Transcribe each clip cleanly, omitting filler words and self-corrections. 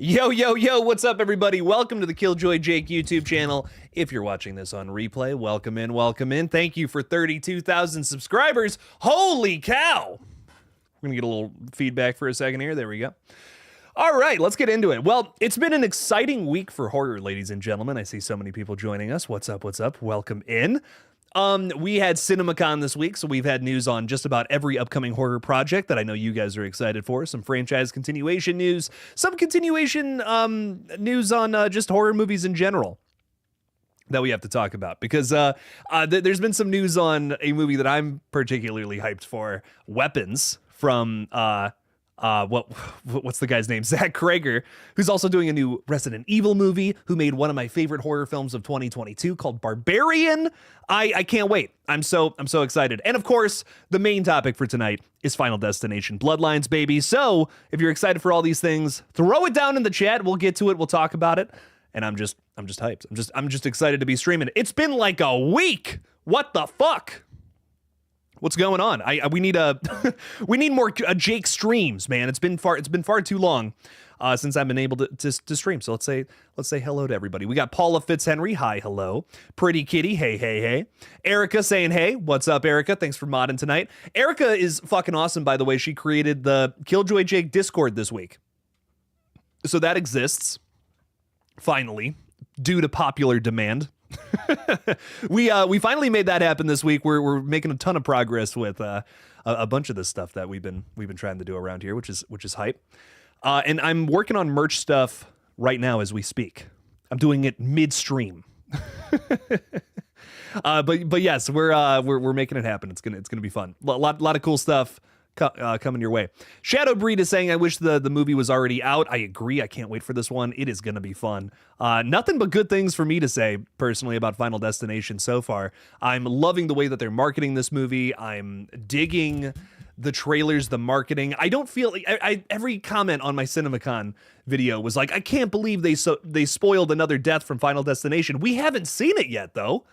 Yo, yo, yo, what's up, everybody? Welcome to the KillJoy Jake YouTube channel. If you're watching this on replay, welcome in, welcome in. Thank you for 32,000 subscribers. Holy cow! We're gonna get a little feedback for a second here. There we go. All right, let's get into it. Well, it's been an exciting week for horror, ladies and gentlemen. I see so many people joining us. What's up, what's up? Welcome in. We had CinemaCon this week, so we've had news on just about every upcoming horror project that I know you guys are excited for. Some franchise continuation news, some continuation news on just horror movies in general that we have to talk about. Because there's been some news on a movie that I'm particularly hyped for, Weapons, from... what's the guy's name? Zach Cregger, who's also doing a new Resident Evil movie, who made one of my favorite horror films of 2022 called Barbarian. I can't wait. I'm so excited. And of course, the main topic for tonight is Final Destination Bloodlines, baby. So if you're excited for all these things, throw it down in the chat. We'll get to it. We'll talk about it. And I'm just hyped. I'm just excited to be streaming. It's been like a week. What the fuck? What's going on? We need we need more Jake streams, man. It's been far too long since I've been able to stream. So let's say hello to everybody. We got Paula Fitzhenry, hi, hello. Pretty Kitty, hey, hey, hey. Erica saying hey, what's up, Erica? Thanks for modding tonight. Erica is fucking awesome, by the way. She created the KillJoy Jake Discord this week, so that exists finally due to popular demand. We finally made that happen this week. We're making a ton of progress with a bunch of the stuff that we've been trying to do around here, which is hype. And I'm working on merch stuff right now as we speak. I'm doing it midstream. But yes, we're making it happen. It's gonna be fun. A lot of cool stuff coming your way. Shadow Breed is saying, I wish the movie was already out. I agree. I can't wait for this one. It is going to be fun. Nothing but good things for me to say personally about Final Destination so far. I'm loving the way that they're marketing this movie. I'm digging the trailers, the marketing. I don't feel like every comment on my CinemaCon video was like, I can't believe they spoiled another death from Final Destination. We haven't seen it yet, though.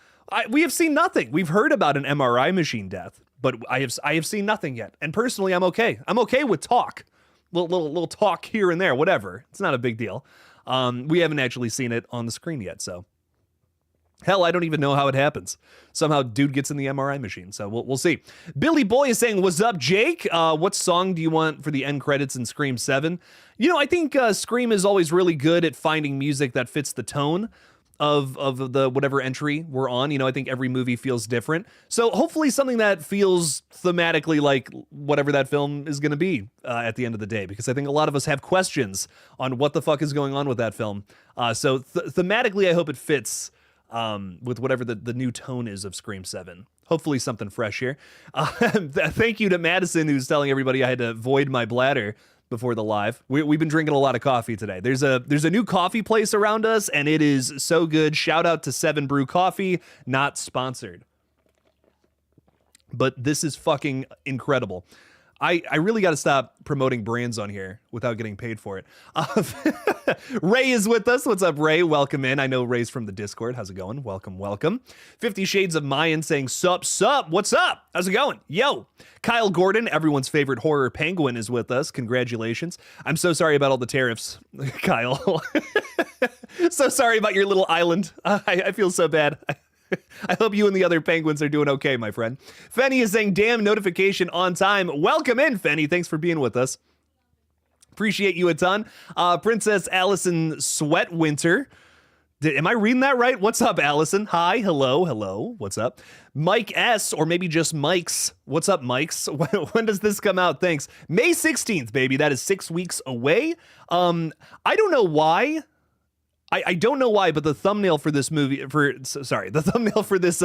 We have seen nothing. We've heard about an MRI machine death, but I have seen nothing yet. And personally, I'm okay. I'm okay with talk. Little talk here and there, whatever. It's not a big deal. We haven't actually seen it on the screen yet, so. Hell, I don't even know how it happens. Somehow dude gets in the MRI machine, so we'll see. Billy Boy is saying, what's up, Jake? What song do you want for the end credits in Scream 7? You know, I think Scream is always really good at finding music that fits the tone of the whatever entry we're on. You know, I think every movie feels different. So hopefully something that feels thematically like whatever that film is going to be at the end of the day, because I think a lot of us have questions on what the fuck is going on with that film. So thematically, I hope it fits with whatever the new tone is of Scream 7. Hopefully something fresh here. Thank you to Madison, who's telling everybody I had to void my bladder before the live. We've been drinking a lot of coffee today. There's a new coffee place around us, and it is so good. Shout out to 7 Brew Coffee, not sponsored, but this is fucking incredible. I really got to stop promoting brands on here without getting paid for it. Ray is with us. What's up, Ray? Welcome in. I know Ray's from the Discord. How's it going? Welcome, welcome. 50 Shades of Mayan saying, sup. What's up? How's it going? Yo. Kyle Gordon, everyone's favorite horror penguin, is with us. Congratulations. I'm so sorry about all the tariffs, Kyle. So sorry about your little island. I feel so bad. I hope you and the other penguins are doing okay, my friend. Fenny is saying, damn, notification on time. Welcome in, Fenny. Thanks for being with us. Appreciate you a ton. Princess Allison Sweatwinter. Am I reading that right? What's up, Allison? Hi, hello. What's up? Mike S, or maybe just Mike's. What's up, Mike's? When does this come out? Thanks. May 16th, baby. That is 6 weeks away. I don't know why. I don't know why, but the thumbnail for this movie, the thumbnail for this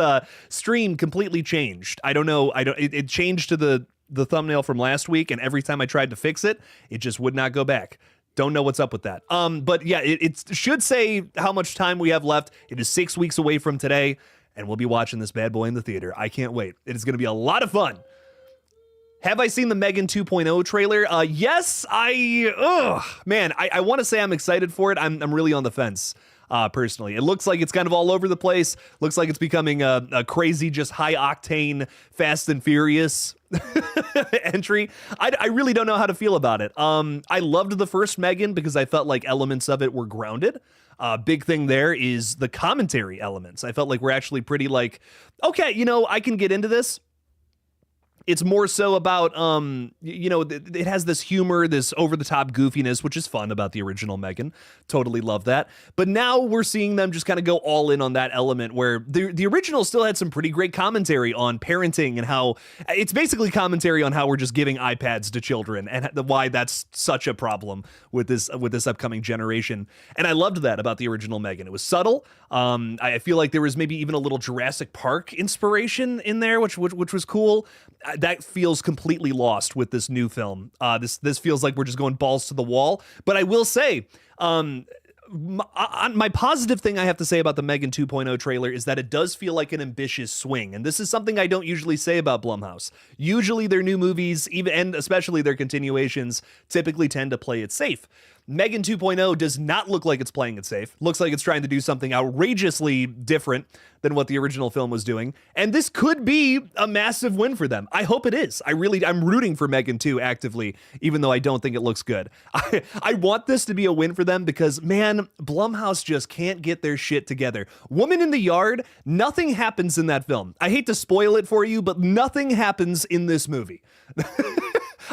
stream completely changed. I don't know. It changed to the thumbnail from last week, and every time I tried to fix it, it just would not go back. Don't know what's up with that. But yeah, it should say how much time we have left. It is 6 weeks away from today, and we'll be watching this bad boy in the theater. I can't wait. It is going to be a lot of fun. Have I seen the Megan 2.0 trailer? Yes, man, I want to say I'm excited for it. I'm really on the fence. personally. It looks like it's kind of all over the place. Looks like it's becoming a crazy, just high octane Fast and Furious entry. I really don't know how to feel about it. I loved the first Megan because I felt like elements of it were grounded. Big thing there is the commentary elements. I felt like we're actually pretty like, okay, you know, I can get into this. It's more so about, you know, it has this humor, this over-the-top goofiness, which is fun about the original Megan. Totally love that. But now we're seeing them just kind of go all in on that element where the original still had some pretty great commentary on parenting and how it's basically commentary on how we're just giving iPads to children and why that's such a problem with this upcoming generation. And I loved that about the original Megan. It was subtle. I feel like there was maybe even a little Jurassic Park inspiration in there, which was cool. That feels completely lost with this new film. This feels like we're just going balls to the wall. But I will say, my positive thing I have to say about the Megan 2.0 trailer is that it does feel like an ambitious swing. And this is something I don't usually say about Blumhouse. Usually their new movies, even and especially their continuations, typically tend to play it safe. Megan 2.0 does not look like it's playing it safe. Looks like it's trying to do something outrageously different than what the original film was doing. And this could be a massive win for them. I hope it is. I'm rooting for Megan 2 actively, even though I don't think it looks good. I want this to be a win for them because, man, Blumhouse just can't get their shit together. Woman in the Yard, nothing happens in that film. I hate to spoil it for you, but nothing happens in this movie.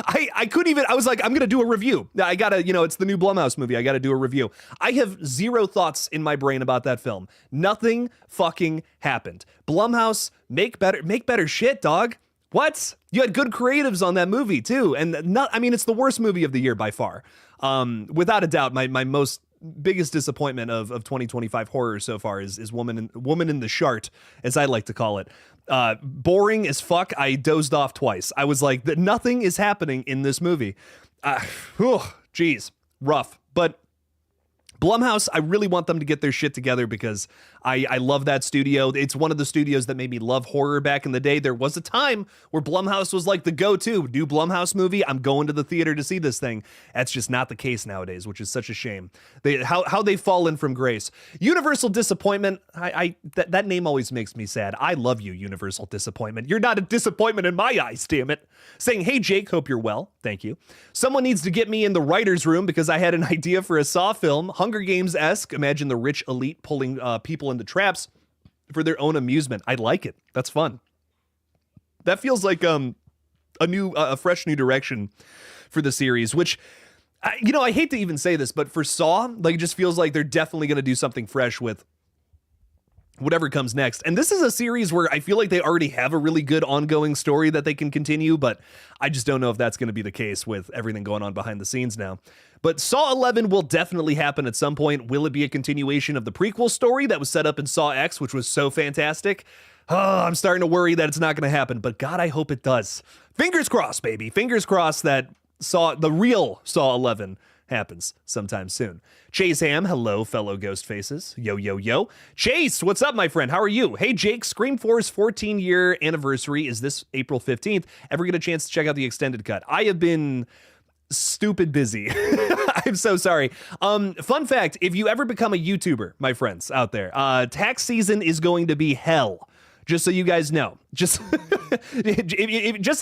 I was like, I'm going to do a review. I got to, you know, it's the new Blumhouse movie. I got to do a review. I have zero thoughts in my brain about that film. Nothing fucking happened. Blumhouse, make better shit, dog. What? You had good creatives on that movie too. And it's the worst movie of the year by far. Without a doubt, my most biggest disappointment of 2025 horror so far is Woman in the Shart, as I like to call it. Boring as fuck. I dozed off twice. I was like, nothing is happening in this movie. Geez, rough. But Blumhouse, I really want them to get their shit together because I love that studio. It's one of the studios that made me love horror back in the day. There was a time where Blumhouse was like the go-to. New Blumhouse movie, I'm going to the theater to see this thing. That's just not the case nowadays, which is such a shame. How they've fallen from grace. Universal Disappointment, that name always makes me sad. I love you, Universal Disappointment. You're not a disappointment in my eyes, damn it. Saying, hey, Jake, hope you're well. Thank you. Someone needs to get me in the writer's room because I had an idea for a Saw film. Hunger Games-esque. Imagine the rich elite pulling people into traps for their own amusement. I like it. That's fun. That feels like a fresh new direction for the series, which, I hate to even say this, but for Saw, like, it just feels like they're definitely going to do something fresh with whatever comes next. And this is a series where I feel like they already have a really good ongoing story that they can continue, but I just don't know if that's going to be the case with everything going on behind the scenes now. But Saw 11 will definitely happen at some point. Will it be a continuation of the prequel story that was set up in Saw X, which was so fantastic? Oh, I'm starting to worry that it's not going to happen, but God, I hope it does. Fingers crossed, baby. Fingers crossed that the real Saw 11 happens sometime soon. Chase Ham, hello, fellow ghost faces. Yo, yo, yo. Chase, what's up, my friend? How are you? Hey, Jake, Scream 4's 14-year anniversary is this April 15th. Ever get a chance to check out the extended cut? I have been stupid busy. I'm so sorry. Fun fact, if you ever become a YouTuber, my friends out there, tax season is going to be hell. Just so you guys know, just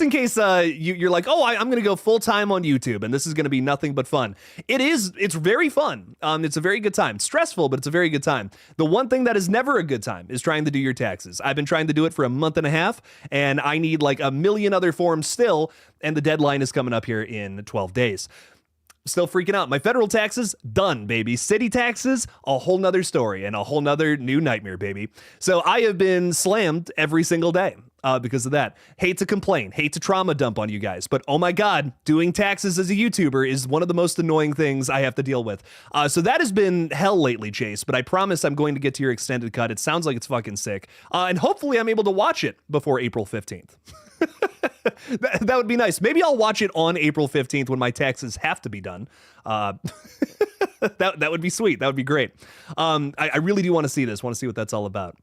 in case you're like, oh, I'm going to go full time on YouTube and this is going to be nothing but fun. It's very fun. It's a very good time. It's stressful, but it's a very good time. The one thing that is never a good time is trying to do your taxes. I've been trying to do it for a month and a half and I need like a million other forms still. And the deadline is coming up here in 12 days. Still freaking out. My federal taxes, done, baby. City taxes, a whole nother story and a whole nother new nightmare, baby. So I have been slammed every single day because of that. Hate to complain, hate to trauma dump on you guys, but oh my God, doing taxes as a YouTuber is one of the most annoying things I have to deal with. So that has been hell lately, Chase, but I promise I'm going to get to your extended cut. It sounds like it's fucking sick. And hopefully I'm able to watch it before April 15th. That would be nice. Maybe I'll watch it on April 15th when my taxes have to be done. That would be sweet. That would be great. I really do want to see this. Want to see what that's all about.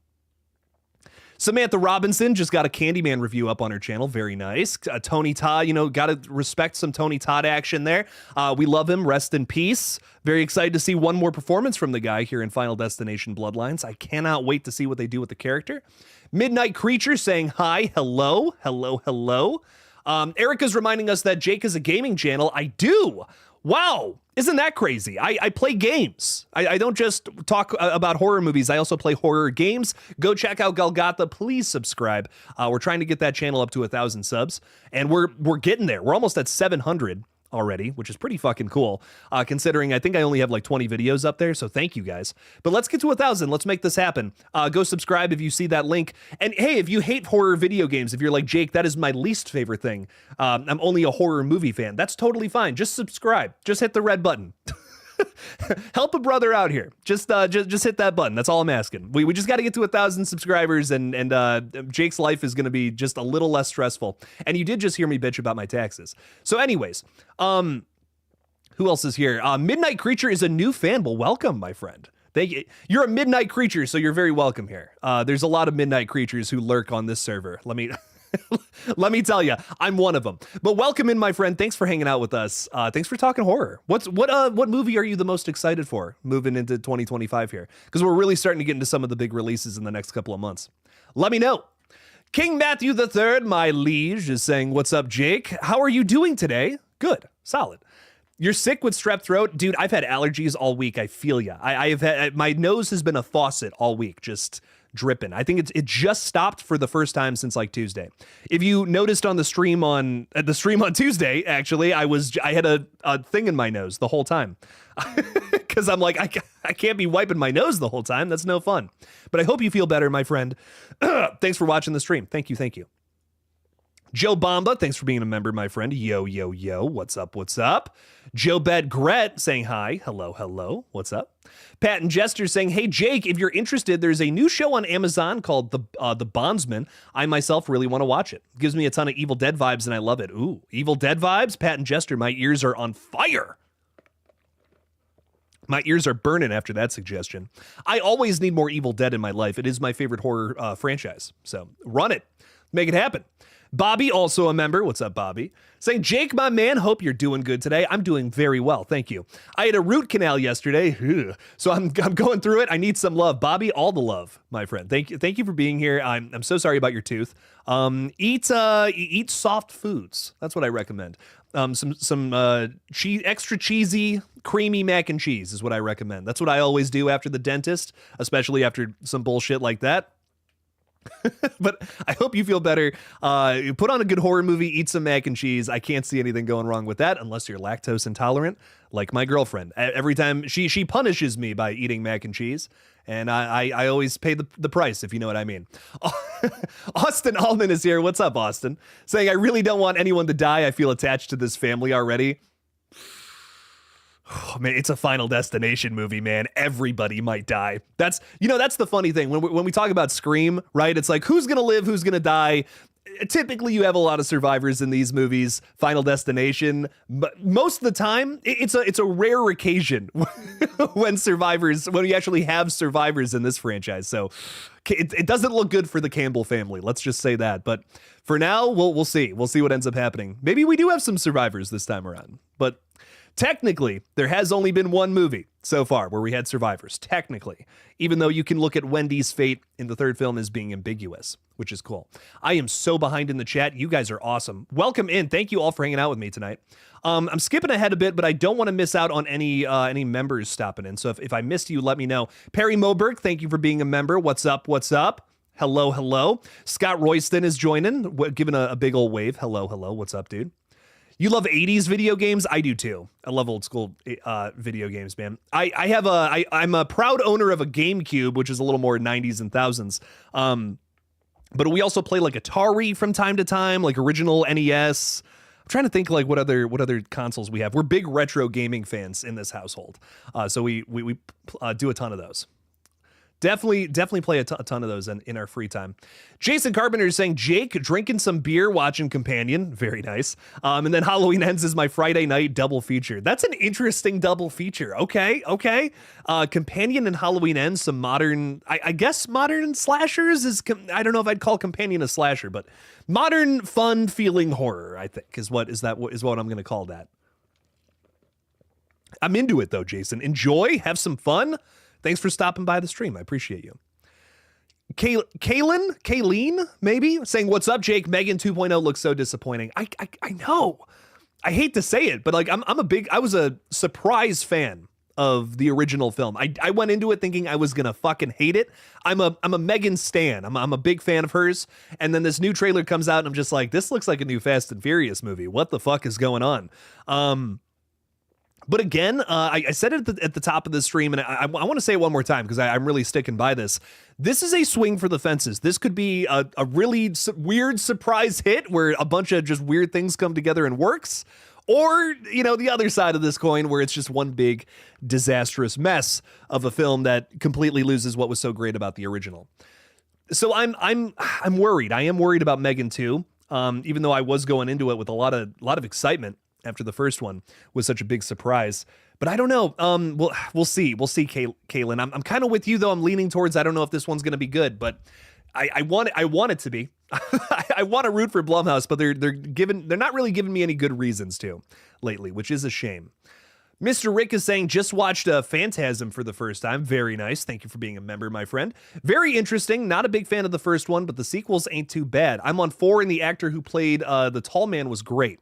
Samantha Robinson just got a Candyman review up on her channel. Very nice. Tony Todd, got to respect some Tony Todd action there. We love him. Rest in peace. Very excited to see one more performance from the guy here in Final Destination Bloodlines. I cannot wait to see what they do with the character. Midnight Creature saying hi, hello, hello, hello. Erica's reminding us that Jake is a gaming channel. I do. Wow. Isn't that crazy? I play games. I don't just talk about horror movies. I also play horror games. Go check out GullGotha. Please subscribe. We're trying to get that channel up to 1,000 subs, and we're getting there. We're almost at 700 already, which is pretty fucking cool, considering I think I only have like 20 videos up there, so thank you guys. But let's get to 1,000. Let's make this happen. Go subscribe if you see that link. And hey, if you hate horror video games, if you're like, Jake, that is my least favorite thing, I'm only a horror movie fan, that's totally fine. Just subscribe. Just hit the red button. Help a brother out here. Just hit that button. That's all I'm asking. We just got to get to 1,000 subscribers, and Jake's life is going to be just a little less stressful. And you did just hear me bitch about my taxes. So anyways, who else is here? Midnight Creature is a new fan. Well, welcome, my friend. You're a Midnight Creature, so you're very welcome here. There's a lot of Midnight Creatures who lurk on this server. Let me tell you, I'm one of them. But welcome in, my friend. Thanks for hanging out with us. Thanks for talking horror. What movie are you the most excited for moving into 2025 here? Because we're really starting to get into some of the big releases in the next couple of months. Let me know. King Matthew III, my liege, is saying, what's up, Jake? How are you doing today? Good. Solid. You're sick with strep throat? Dude, I've had allergies all week. I feel ya. I have had, my nose has been a faucet all week, just dripping. I think it just stopped for the first time since like Tuesday. If you noticed on the stream on Tuesday, actually, I had a thing in my nose the whole time. Because I'm like, I can't be wiping my nose the whole time. That's no fun. But I hope you feel better, my friend. Thanks for watching the stream. Thank you. Joe Bomba, thanks for being a member, my friend. Yo. What's up? Joe Bed Gret saying hi. Hello. What's up? Pat and Jester saying, hey, Jake, if you're interested, there's a new show on Amazon called The Bondsman. I myself really want to watch it. Gives me a ton of Evil Dead vibes, and I love it. Ooh, Evil Dead vibes? Pat and Jester, my ears are on fire. My ears are burning after that suggestion. I always need more Evil Dead in my life. It is my favorite horror franchise. So run it. Make it happen. Bobby, also a member. What's up, Bobby? Saying, Jake, my man, hope you're doing good today. I'm doing very well. Thank you. I had a root canal yesterday. Ugh. So I'm going through it. I need some love. Bobby, all the love, my friend. Thank you for being here. I'm so sorry about your tooth. Eat soft foods. That's what I recommend. Some extra cheesy, creamy mac and cheese is what I recommend. That's what I always do after the dentist, especially after some bullshit like that. But I hope you feel better. Put on a good horror movie, eat some mac and cheese. I can't see anything going wrong with that unless you're lactose intolerant, like my girlfriend. Every time she punishes me by eating mac and cheese, and I always pay the price, if you know what I mean. Austin Allman is here. What's up, Austin? Saying, I really don't want anyone to die. I feel attached to this family already. Oh, man, it's a Final Destination movie, man. Everybody might die. That's the funny thing. When we talk about Scream, right? It's like, who's going to live? Who's going to die? Typically, you have a lot of survivors in these movies. Final Destination, but most of the time, it's a rare occasion when we actually have survivors in this franchise. So it doesn't look good for the Campbell family. Let's just say that. But for now, we'll see. We'll see what ends up happening. Maybe we do have some survivors this time around, but technically, there has only been one movie so far where we had survivors, technically, even though you can look at Wendy's fate in the third film as being ambiguous, which is cool. I am so behind in the chat. You guys are awesome. Welcome in. Thank you all for hanging out with me tonight. I'm skipping ahead a bit, but I don't want to miss out on any members stopping in. So if I missed you, let me know. Perry Moberg, thank you for being a member. What's up? Hello. Scott Royston is joining, giving a big old wave. Hello. What's up, dude? You love 80s video games? I do too. I love old school video games, man. I'm a proud owner of a GameCube, which is a little more 90s and thousands. But we also play like Atari from time to time, like original NES. I'm trying to think like what other consoles we have. We're big retro gaming fans in this household. So we do a ton of those. Definitely play a ton of those in our free time. Jason Carpenter is saying, Jake drinking some beer, watching Companion. Very nice. And then Halloween Ends is my Friday night double feature. That's an interesting double feature. Okay. Companion and Halloween Ends, some modern, I guess modern slashers is, I don't know if I'd call Companion a slasher, but modern fun feeling horror, I think is what I'm going to call that. I'm into it though, Jason. Enjoy, have some fun. Thanks for stopping by the stream. I appreciate you. Kayleen, maybe, saying, what's up, Jake? Megan 2.0 looks so disappointing. I know. I hate to say it, but like I was a surprise fan of the original film. I went into it thinking I was gonna fucking hate it. I'm a Megan stan. I'm a big fan of hers. And then this new trailer comes out and I'm just like, this looks like a new Fast and Furious movie. What the fuck is going on? But again, I said it at the top of the stream, and I want to say it one more time because I'm really sticking by this. This is a swing for the fences. This could be a really weird surprise hit where a bunch of just weird things come together and works. Or, the other side of this coin where it's just one big disastrous mess of a film that completely loses what was so great about the original. So I'm worried. I am worried about Megan 2, even though I was going into it with a lot of excitement after the first one was such a big surprise. But I don't know. We'll see. We'll see, Kaylin. I'm kind of with you, though. I'm leaning towards I don't know if this one's going to be good, but I want it to be. I want to root for Blumhouse, but they're not really giving me any good reasons to lately, which is a shame. Mr. Rick is saying, just watched Phantasm for the first time. Very nice. Thank you for being a member, my friend. Very interesting. Not a big fan of the first one, but the sequels ain't too bad. I'm on 4, and the actor who played the tall man was great.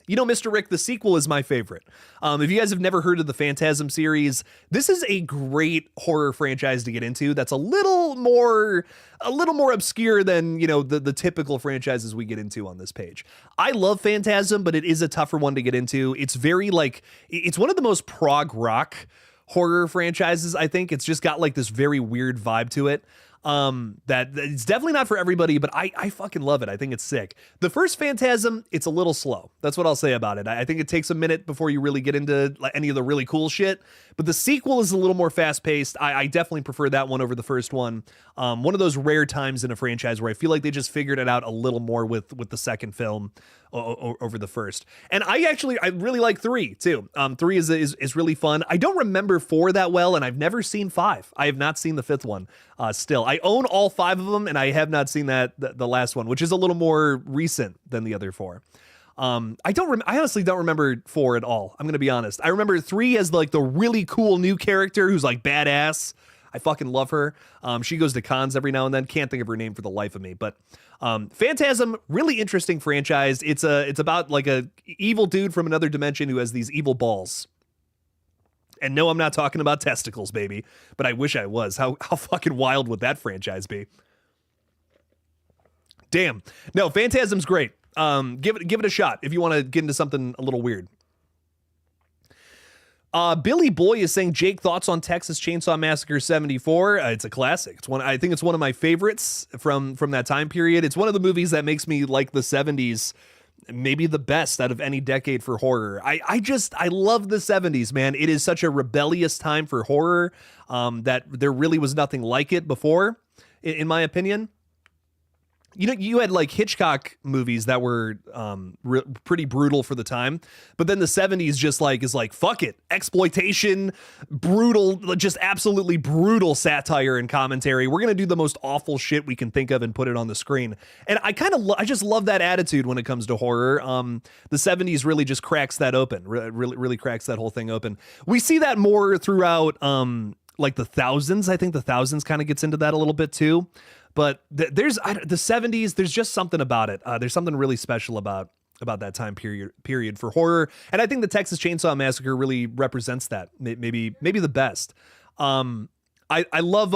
Mr. Rick, the sequel is my favorite. If you guys have never heard of the Phantasm series, this is a great horror franchise to get into. That's a little more obscure than, the typical franchises we get into on this page. I love Phantasm, but it is a tougher one to get into. It's very it's one of the most prog rock horror franchises, I think. It's just got this very weird vibe to it. That it's definitely not for everybody, but I fucking love it. I think it's sick. The first Phantasm, it's a little slow. That's what I'll say about it. I think it takes a minute before you really get into any of the really cool shit, but the sequel is a little more fast paced. I definitely prefer that one over the first one. One of those rare times in a franchise where I feel like they just figured it out a little more with the second film over the first. And I really like 3 too. 3 is really fun. I don't remember 4 that well, and I've never seen 5. I have not seen the 5th one. Still, I own all 5 of them, and I have not seen the last one, which is a little more recent than the other 4. I honestly don't remember 4 at all. I'm gonna be honest. I remember 3 as the really cool new character who's badass. I fucking love her. She goes to cons every now and then. Can't think of her name for the life of me, but Phantasm, really interesting franchise. It's about a evil dude from another dimension who has these evil balls. And no, I'm not talking about testicles, baby, but I wish I was. How fucking wild would that franchise be? Damn. No, Phantasm's great. Give it a shot if you want to get into something a little weird. Billy Boy is saying, Jake, thoughts on Texas Chainsaw Massacre 74? It's a classic. I think it's one of my favorites from that time period. It's one of the movies that makes me like the 70s, maybe the best out of any decade for horror. I love the 70s, man. It is such a rebellious time for horror that there really was nothing like it before, in my opinion. You had Hitchcock movies that were pretty brutal for the time, but then the 70s just is fuck it, exploitation, brutal, just absolutely brutal satire and commentary. We're gonna do the most awful shit we can think of and put it on the screen. And I I just love that attitude when it comes to horror. The 70s really just cracks that open, really cracks that whole thing open. We see that more throughout the thousands. I think the thousands kind of gets into that a little bit too. But there's the 70s, there's just something about it. There's something really special about that time period for horror. And I think the Texas Chainsaw Massacre really represents that, maybe the best. I love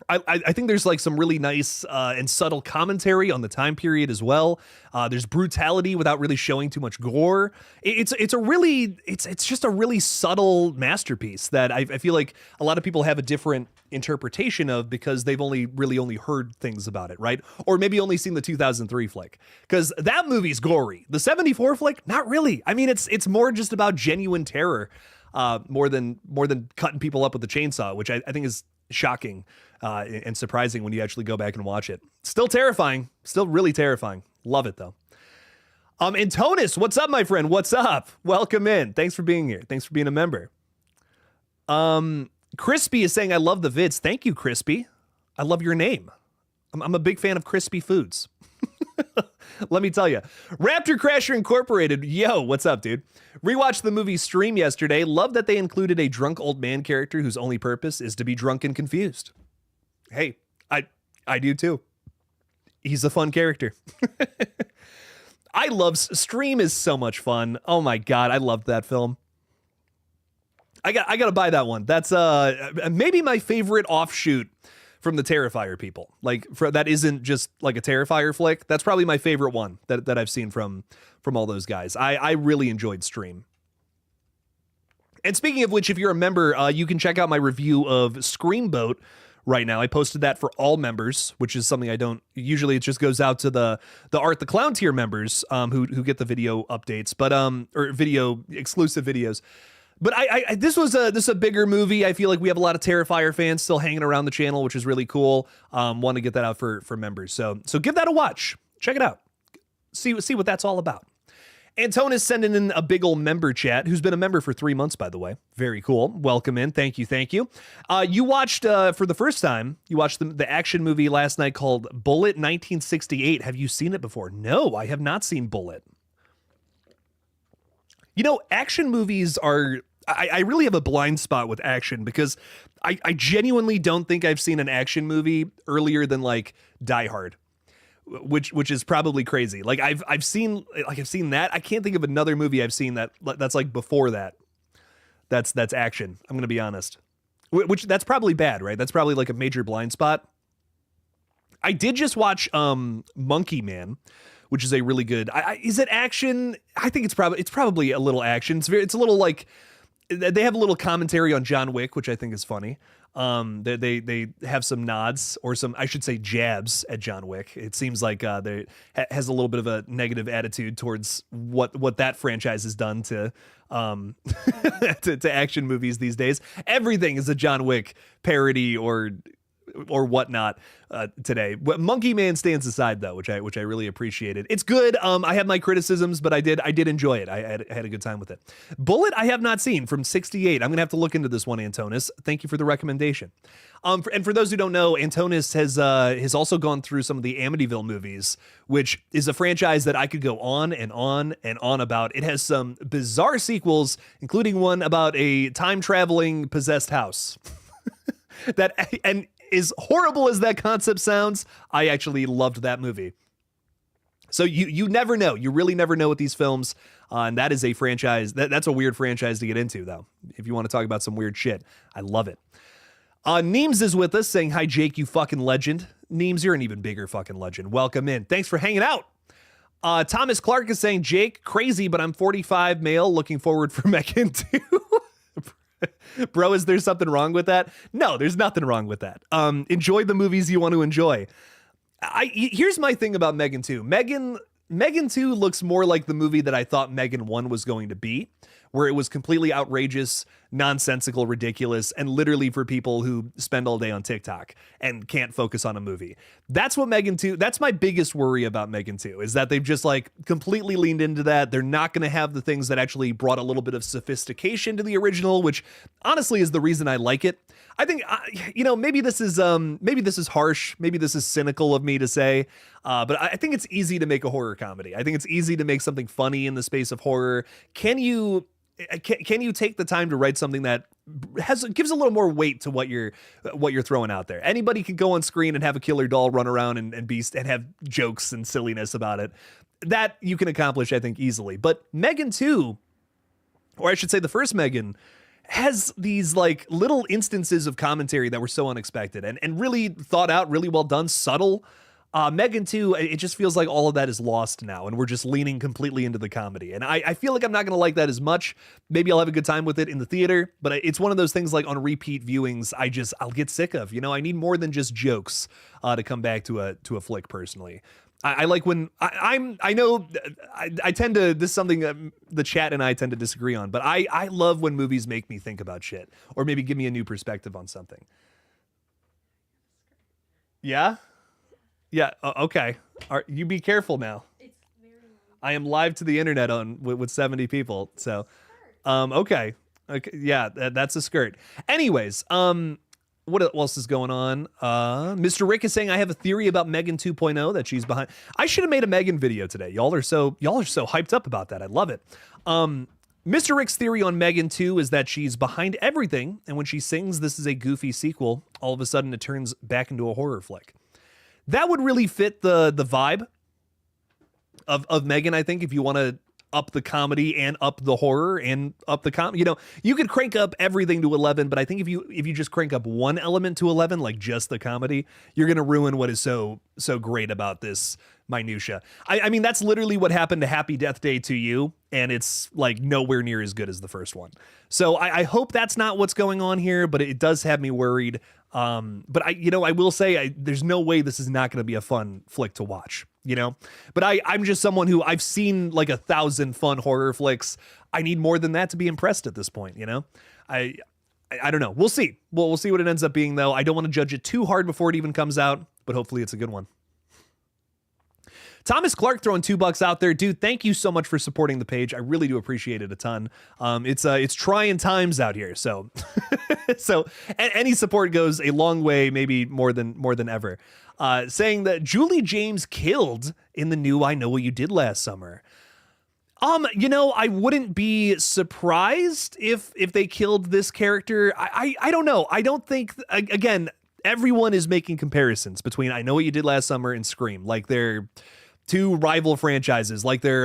I think there's some really nice and subtle commentary on the time period as well. There's brutality without really showing too much gore. It's just a really subtle masterpiece that I feel like a lot of people have a different interpretation of because they've only heard things about it, right? Or maybe only seen the 2003 flick, because that movie's gory. The 74 flick, not really. I mean, it's more just about genuine terror. more than cutting people up with a chainsaw, which I think is shocking and surprising when you actually go back and watch it. Still terrifying, still really terrifying. Love it though. Antonis, what's up, my friend? What's up? Welcome in. Thanks for being here. Thanks for being a member. Crispy is saying, I love the vids. Thank you, Crispy. I love your name. I'm a big fan of crispy foods. Let me tell you. Raptor Crasher Incorporated. Yo, what's up, dude? Rewatched the movie Stream yesterday. Love that they included a drunk old man character whose only purpose is to be drunk and confused. Hey, I do too. He's a fun character. I love Stream is so much fun. Oh my God, I loved that film. I got to buy that one. That's maybe my favorite offshoot from the Terrifier people. Like that isn't just like a Terrifier flick. That's probably my favorite one that I've seen from all those guys. I really enjoyed Stream. And speaking of which, if you're a member, you can check out my review of Screamboat right now. I posted that for all members, which is something I don't usually. It just goes out to the Art the Clown tier members who get the video updates, but or video exclusive videos. But this is a bigger movie. I feel like we have a lot of Terrifier fans still hanging around the channel, which is really cool. Want to get that out for members. So give that a watch. Check it out. See what that's all about. Antonis sending in a big old member chat, who's been a member for 3 months, by the way. Very cool. Welcome in. Thank you. You watched, for the first time, you watched the action movie last night called Bullet 1968. Have you seen it before? No, I have not seen Bullet. You know, action movies are... I really have a blind spot with action because I genuinely don't think I've seen an action movie earlier than like Die Hard. Which is probably crazy. Like I've seen that. I can't think of another movie I've seen that's like before that. That's action. I'm gonna be honest. Which that's probably bad, right? That's probably like a major blind spot. I did just watch Monkey Man, which is a really good. Is it action? I think it's probably a little action. It's a little like they have a little commentary on John Wick, which I think is funny. They have some nods or some, I should say, jabs at John Wick. It seems like they has a little bit of a negative attitude towards what that franchise has done to to action movies these days. Everything is a John Wick parody or whatnot today. But Monkey Man stands aside though, which I really appreciated. It's good. I have my criticisms, but I did enjoy it. I had a good time with it. Bullet I have not seen, from 68. I'm gonna have to look into this one, Antonis. Thank you for the recommendation. And for those who don't know, Antonis has also gone through some of the Amityville movies, which is a franchise that I could go on and on and on about. It has some bizarre sequels, including one about a time traveling possessed house. And as horrible as that concept sounds, I actually loved that movie. So you never know. You really never know with these films. And that is a franchise. That's a weird franchise to get into, though. If you want to talk about some weird shit, I love it. Neems is with us saying, hi, Jake, you fucking legend. Neems, you're an even bigger fucking legend. Welcome in. Thanks for hanging out. Thomas Clark is saying, Jake, crazy, but I'm 45 male. Looking forward for Megan 2. Bro, is there something wrong with that? No, there's nothing wrong with that. Enjoy the movies you want to enjoy. Here's my thing about Megan 2. Megan 2 looks more like the movie that I thought Megan 1 was going to be, where it was completely outrageous, nonsensical, ridiculous, and literally for people who spend all day on TikTok and can't focus on a movie. That's what Megan 2, that's my biggest worry about Megan 2, is that they've just like completely leaned into that. They're not going to have the things that actually brought a little bit of sophistication to the original, which honestly is the reason I like it. I think, maybe this is harsh. Maybe this is cynical of me to say, but I think it's easy to make a horror comedy. I think it's easy to make something funny in the space of horror. Can you take the time to write something that gives a little more weight to what you're throwing out there? Anybody can go on screen and have a killer doll run around and have jokes and silliness about it. That you can accomplish, I think, easily. But Megan 2, or I should say the first Megan, has these like little instances of commentary that were so unexpected and really thought out, really well done, subtle. Megan 2, it just feels like all of that is lost now, and we're just leaning completely into the comedy. And I feel like I'm not going to like that as much. Maybe I'll have a good time with it in the theater, but it's one of those things like on repeat viewings, I'll get sick of. I need more than just jokes to come back to a flick personally. I like when I know I tend to, this is something that the chat and I tend to disagree on, but I love when movies make me think about shit or maybe give me a new perspective on something. Yeah? Yeah. Okay. You be careful now. I am live to the internet on with 70 people. So, okay. Okay. Yeah, that's a skirt. Anyways, what else is going on? Mr. Rick is saying I have a theory about Megan 2.0 that she's behind. I should have made a Megan video today. Y'all are so hyped up about that. I love it. Mr. Rick's theory on Megan 2 is that she's behind everything, and when she sings "This is a goofy sequel," all of a sudden it turns back into a horror flick. That would really fit the vibe of Megan, I think, if you want to up the comedy and up the horror and up the you could crank up everything to 11, but I think if you just crank up one element to 11, like just the comedy, you're going to ruin what is so great about this minutia. I mean, that's literally what happened to Happy Death Day 2U, and it's like nowhere near as good as the first one. So I hope that's not what's going on here, but it does have me worried. But I will say there's no way this is not going to be a fun flick to watch, but I'm just someone who I've seen like 1,000 fun horror flicks. I need more than that to be impressed at this point. I don't know. We'll see. We'll see what it ends up being, though. I don't want to judge it too hard before it even comes out, but hopefully it's a good one. Thomas Clark throwing $2 out there. Dude, thank you so much for supporting the page. I really do appreciate it a ton. It's trying times out here. So any support goes a long way, maybe more than ever. Saying that Julie James killed in the new I Know What You Did Last Summer. I wouldn't be surprised if they killed this character. I don't know. I don't think, again, everyone is making comparisons between I Know What You Did Last Summer and Scream. Like they're two rival franchises, like they're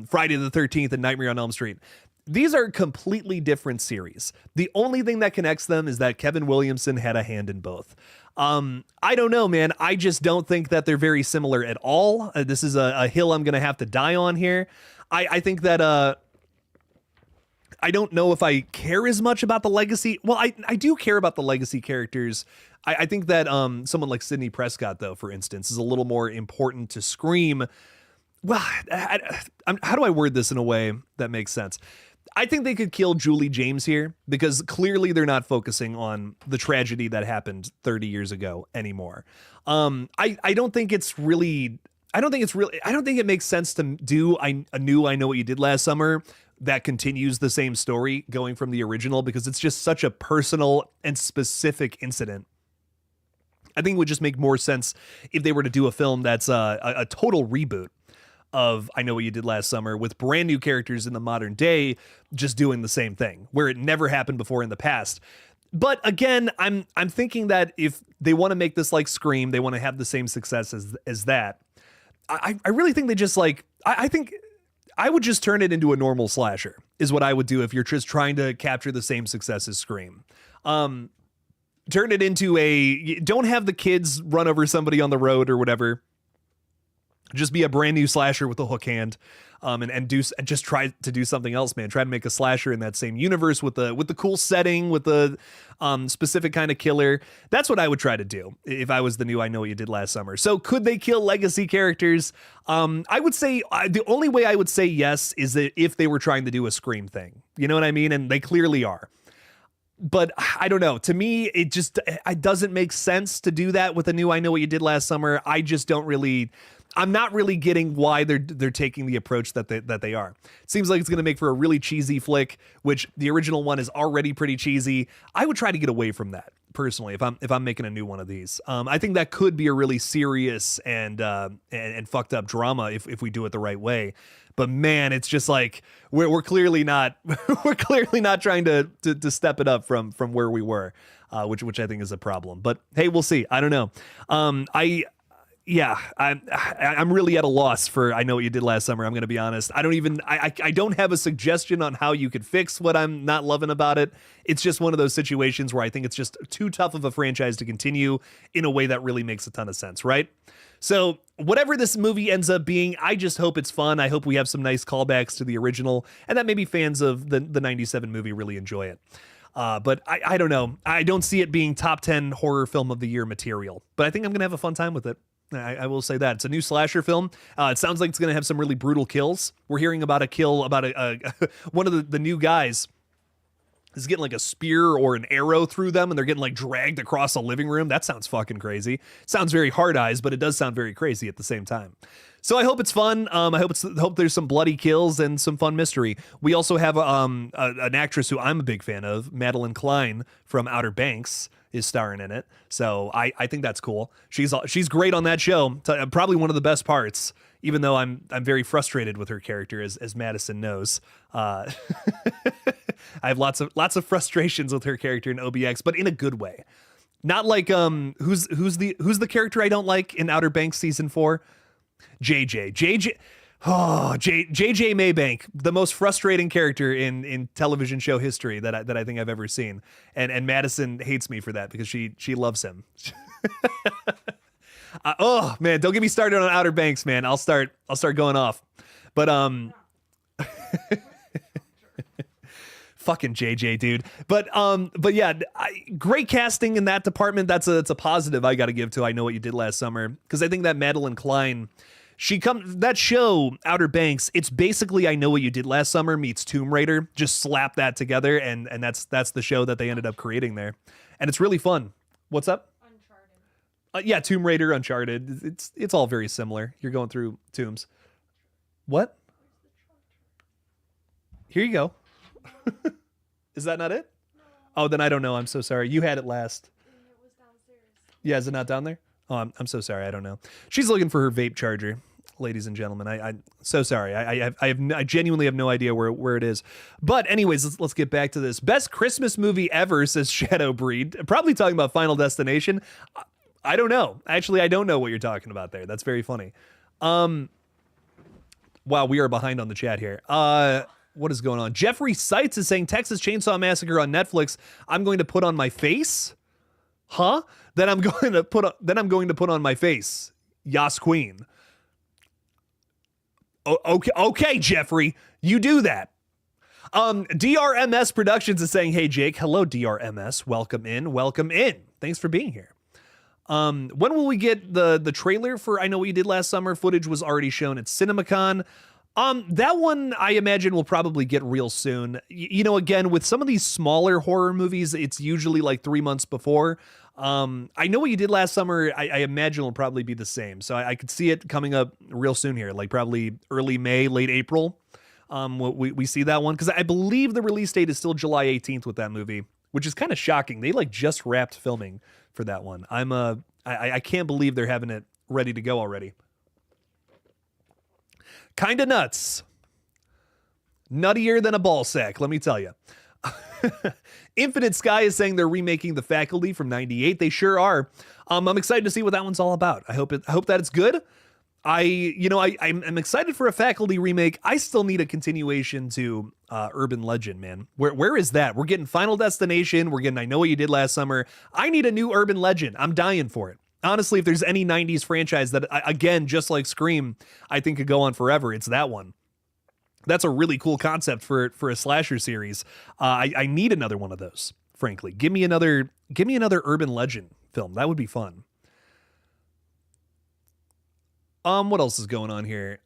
Friday the 13th and Nightmare on Elm Street. These are completely different series. The only thing that connects them is that Kevin Williamson had a hand in both. I don't know, man. I just don't think that they're very similar at all. This is a hill I'm going to have to die on here. I think that I don't know if I care as much about the legacy. Well, I do care about the legacy characters. I think that someone like Sidney Prescott, though, for instance, is a little more important to Scream. Well, how do I word this in a way that makes sense? I think they could kill Julie James here because clearly they're not focusing on the tragedy that happened 30 years ago anymore. I don't think it makes sense to do a new I Know What You Did Last Summer that continues the same story going from the original, because it's just such a personal and specific incident. I think it would just make more sense if they were to do a film that's a total reboot of I Know What You Did Last Summer with brand new characters in the modern day, just doing the same thing where it never happened before in the past. But again, I'm thinking that if they want to make this like Scream, they want to have the same success as that. I really think they just I think I would just turn it into a normal slasher is what I would do if you're just trying to capture the same success as Scream. Turn it into don't have the kids run over somebody on the road or whatever. Just be a brand new slasher with a hook hand, and just try to do something else, man. Try to make a slasher in that same universe with the cool setting, with the specific kind of killer. That's what I would try to do if I was the new I Know What You Did Last Summer. So could they kill legacy characters? I would say the only way I would say yes is that if they were trying to do a Scream thing. You know what I mean? And they clearly are. But I don't know. To me, it doesn't make sense to do that with a new I Know What You Did Last Summer. I'm not really getting why they're taking the approach that they are. It seems like it's going to make for a really cheesy flick, which the original one is already pretty cheesy. I would try to get away from that personally if I'm making a new one of these. I think that could be a really serious and fucked up drama if we do it the right way. But man, it's just like we're clearly not trying to step it up from where we were, which I think is a problem. But hey, we'll see. I don't know. I'm really at a loss for I Know What You Did Last Summer. I'm going to be honest. I don't have a suggestion on how you could fix what I'm not loving about it. It's just one of those situations where I think it's just too tough of a franchise to continue in a way that really makes a ton of sense, right? So whatever this movie ends up being, I just hope it's fun. I hope we have some nice callbacks to the original and that maybe fans of the 97 movie really enjoy it. But I don't know. I don't see it being top 10 horror film of the year material, but I think I'm going to have a fun time with it. I will say that. It's a new slasher film. It sounds like it's going to have some really brutal kills. We're hearing about a kill, about one of the new guys is getting like a spear or an arrow through them, and they're getting like dragged across a living room. That sounds fucking crazy. Sounds very Hard Eyes, but it does sound very crazy at the same time. So I hope it's fun. I hope there's some bloody kills and some fun mystery. We also have an actress who I'm a big fan of, Madeline Klein from Outer Banks, is starring in it. So I think that's cool. She's great on that show. Probably one of the best parts, even though I'm very frustrated with her character, as Madison knows. I have lots of frustrations with her character in OBX, but in a good way. Not like who's the character I don't like in Outer Banks season 4? JJ Maybank, the most frustrating character in television show history that I think I've ever seen, and Madison hates me for that because she loves him. Oh man, don't get me started on Outer Banks, man. I'll start going off, but fucking JJ, dude. But yeah, great casting in that department. That's a positive I got to give to I Know What You Did Last Summer, because I think that Madeline Klein, that show Outer Banks, it's basically I Know What You Did Last Summer meets Tomb Raider. Just slap that together, and that's the show that they ended up creating there, and it's really fun. What's up? Uncharted. Yeah, Tomb Raider, Uncharted. It's all very similar. You're going through tombs. What? Here you go. Is that not it? No. Oh, then I don't know. I'm so sorry. You had it last. It was downstairs. Yeah, is it not down there? Oh, I'm so sorry. I don't know. She's looking for her vape charger, ladies and gentlemen. I'm so sorry. I genuinely have no idea where it is. But anyways, let's get back to this. Best Christmas movie ever, says Shadow Breed. Probably talking about Final Destination. I don't know. Actually, I don't know what you're talking about there. That's very funny. Wow, we are behind on the chat here. What is going on? Jeffrey Seitz is saying Texas Chainsaw Massacre on Netflix. I'm going to put on my face. Huh? Then I'm going to put on my face. Yas Queen. Okay, Jeffrey, you do that. DRMS Productions is saying, hey Jake, hello DRMS, welcome in. Thanks for being here. When will we get the trailer for I Know What You Did Last Summer? Footage was already shown at CinemaCon. That one I imagine will probably get real soon. You know, again, with some of these smaller horror movies, it's usually like 3 months before. I Know What You Did Last Summer, I imagine will probably be the same. So I could see it coming up real soon here, like probably early May, late April. We see that one, because I believe the release date is still July 18th with that movie, which is kind of shocking. They like just wrapped filming for that one. I can't believe they're having it ready to go already. Kinda nuts. Nuttier than a ball sack, let me tell you. Infinite Sky is saying they're remaking The Faculty from '98. They sure are. I'm excited to see what that one's all about. I hope that it's good. I'm excited for a Faculty remake. I still need a continuation to Urban Legend, man. Where is that? We're getting Final Destination. We're getting I Know What You Did Last Summer. I need a new Urban Legend. I'm dying for it. Honestly, if there's any 90s franchise that, again, just like Scream, I think could go on forever, it's that one. That's a really cool concept for a slasher series. I need another one of those, frankly. Give me another Urban Legend film. That would be fun. What else is going on here?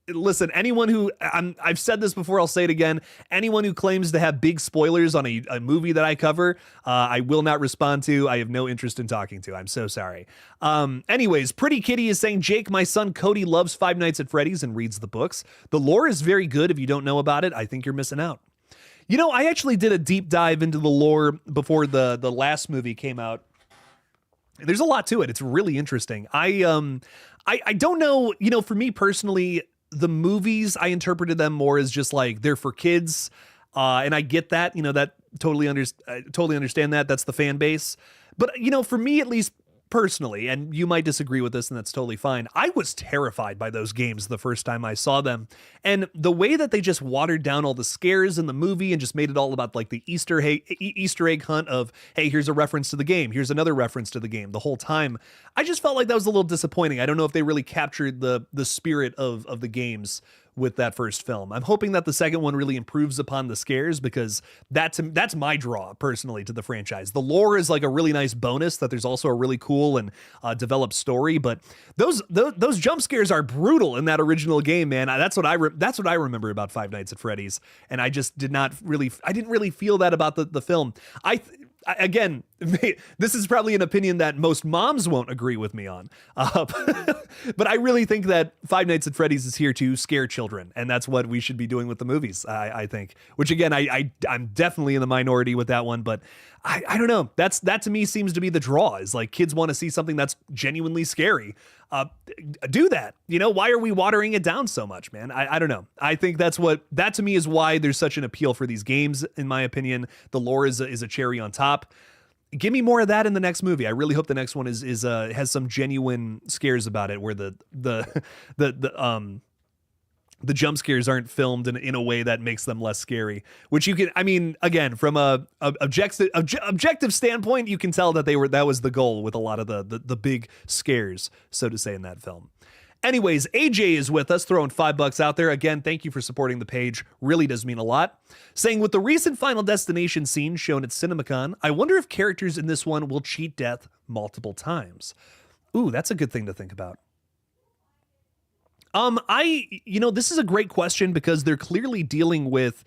Listen, anyone who, I've said this before, I'll say it again. Anyone who claims to have big spoilers on a movie that I cover, I will not respond to. I have no interest in talking to. I'm so sorry. Anyways, Pretty Kitty is saying, Jake, my son Cody loves Five Nights at Freddy's and reads the books. The lore is very good. If you don't know about it, I think you're missing out. You know, I actually did a deep dive into the lore before the last movie came out. There's a lot to it. It's really interesting. I don't know, you know, for me personally, the movies, I interpreted them more as just like they're for kids, and I get that, you know, that totally understand that. That's the fan base. But, you know, for me at least personally, and you might disagree with this, and that's totally fine, I was terrified by those games the first time I saw them. And the way that they just watered down all the scares in the movie and just made it all about like the Easter egg hunt of, hey, here's a reference to the game, here's another reference to the game the whole time. I just felt like that was a little disappointing. I don't know if they really captured the spirit of the games with that first film. I'm hoping that the second one really improves upon the scares, because that's my draw personally to the franchise. The lore is like a really nice bonus, that there's also a really cool and developed story, but those jump scares are brutal in that original game, man. That's what I remember about Five Nights at Freddy's, and I just didn't really feel that about the film. Again, this is probably an opinion that most moms won't agree with me on, but I really think that Five Nights at Freddy's is here to scare children, and that's what we should be doing with the movies, I think. Which again, I'm definitely in the minority with that one, but I don't know. That to me seems to be the draw, is like kids want to see something that's genuinely scary. Do that. Why are we watering it down so much, man? I don't know. I think that to me is why there's such an appeal for these games, in my opinion. The lore is a cherry on top. Give me more of that in the next movie. I really hope the next one has some genuine scares about it, where the jump scares aren't filmed in a way that makes them less scary. Which you can, I mean, again, from a objective standpoint, you can tell that that was the goal with a lot of the big scares, so to say, in that film. Anyways, AJ is with us, throwing $5 out there. Again, thank you for supporting the page. Really does mean a lot. Saying, with the recent Final Destination scene shown at CinemaCon, I wonder if characters in this one will cheat death multiple times. Ooh, that's a good thing to think about. This is a great question, because they're clearly dealing with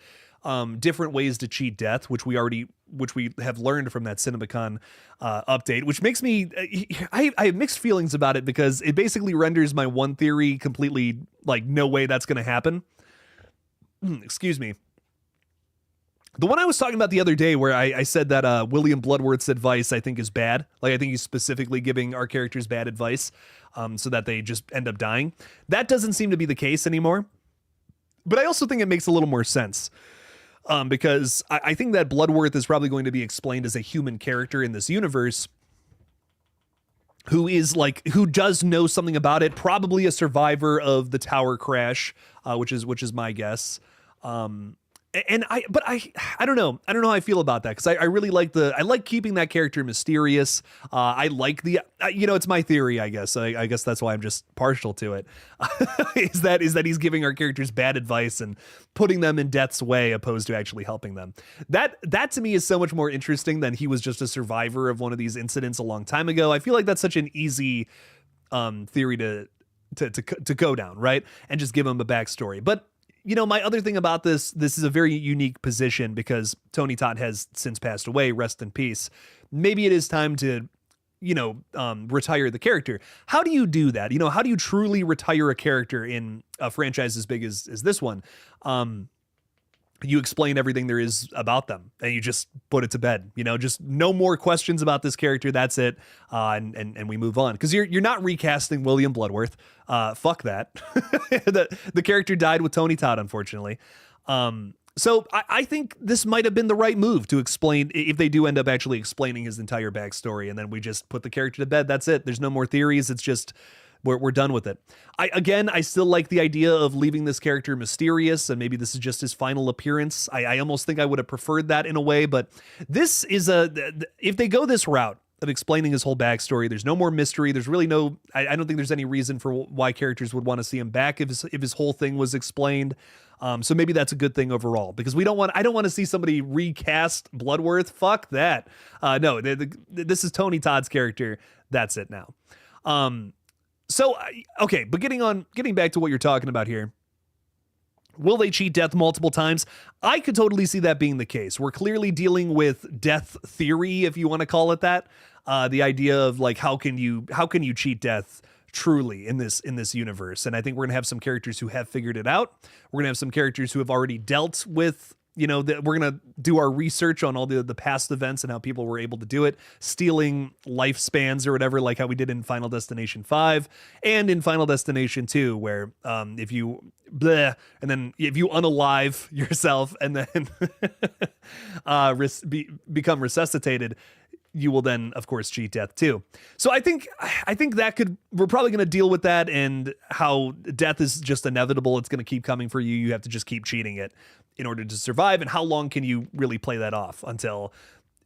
different ways to cheat death, which we have learned from that CinemaCon update, which makes me, I have mixed feelings about it, because it basically renders my one theory completely like no way that's going to happen. Excuse me. The one I was talking about the other day, where I said that William Bloodworth's advice, I think, is bad. Like, I think he's specifically giving our characters bad advice, so that they just end up dying. That doesn't seem to be the case anymore. But I also think it makes a little more sense. Because I think that Bloodworth is probably going to be explained as a human character in this universe, who does know something about it, probably a survivor of the tower crash, which is my guess. I don't know. I don't know how I feel about that, because I really like I like keeping that character mysterious. I like it's my theory, I guess. I guess that's why I'm just partial to it. is that he's giving our characters bad advice and putting them in death's way, opposed to actually helping them. That to me is so much more interesting than he was just a survivor of one of these incidents a long time ago. I feel like that's such an easy theory to go down, right? And just give him a backstory. But my other thing about this is a very unique position, because Tony Todd has since passed away, rest in peace. Maybe it is time to, retire the character. How do you do that? How do you truly retire a character in a franchise as big as this one? You explain everything there is about them, and you just put it to bed. Just no more questions about this character. That's it, and we move on, because you're not recasting William Bloodworth. Fuck that. The character died with Tony Todd, unfortunately. So I think this might have been the right move to explain, if they do end up actually explaining his entire backstory, and then we just put the character to bed. That's it. There's no more theories. It's just, we're done with it. I still like the idea of leaving this character mysterious, and maybe this is just his final appearance. I almost think I would have preferred that in a way, but this is if they go this route of explaining his whole backstory, there's no more mystery. There's really I don't think there's any reason for why characters would want to see him back if his whole thing was explained. So maybe that's a good thing overall, because I don't want to see somebody recast Bloodworth. Fuck that. No, this is Tony Todd's character. That's it now. So, okay, but getting back to what you're talking about here, will they cheat death multiple times? I could totally see that being the case. We're clearly dealing with death theory, if you want to call it that. The idea of like, how can you cheat death truly in this universe? And I think we're gonna have some characters who have figured it out. We're gonna have some characters who have already dealt with, we're going to do our research on all the past events and how people were able to do it, stealing lifespans or whatever, like how we did in Final Destination 5 and in Final Destination 2, where if you unalive yourself and then become resuscitated, you will then, of course, cheat death too. So I think that we're probably going to deal with that, and how death is just inevitable. It's going to keep coming for you. You have to just keep cheating it in order to survive. And how long can you really play that off until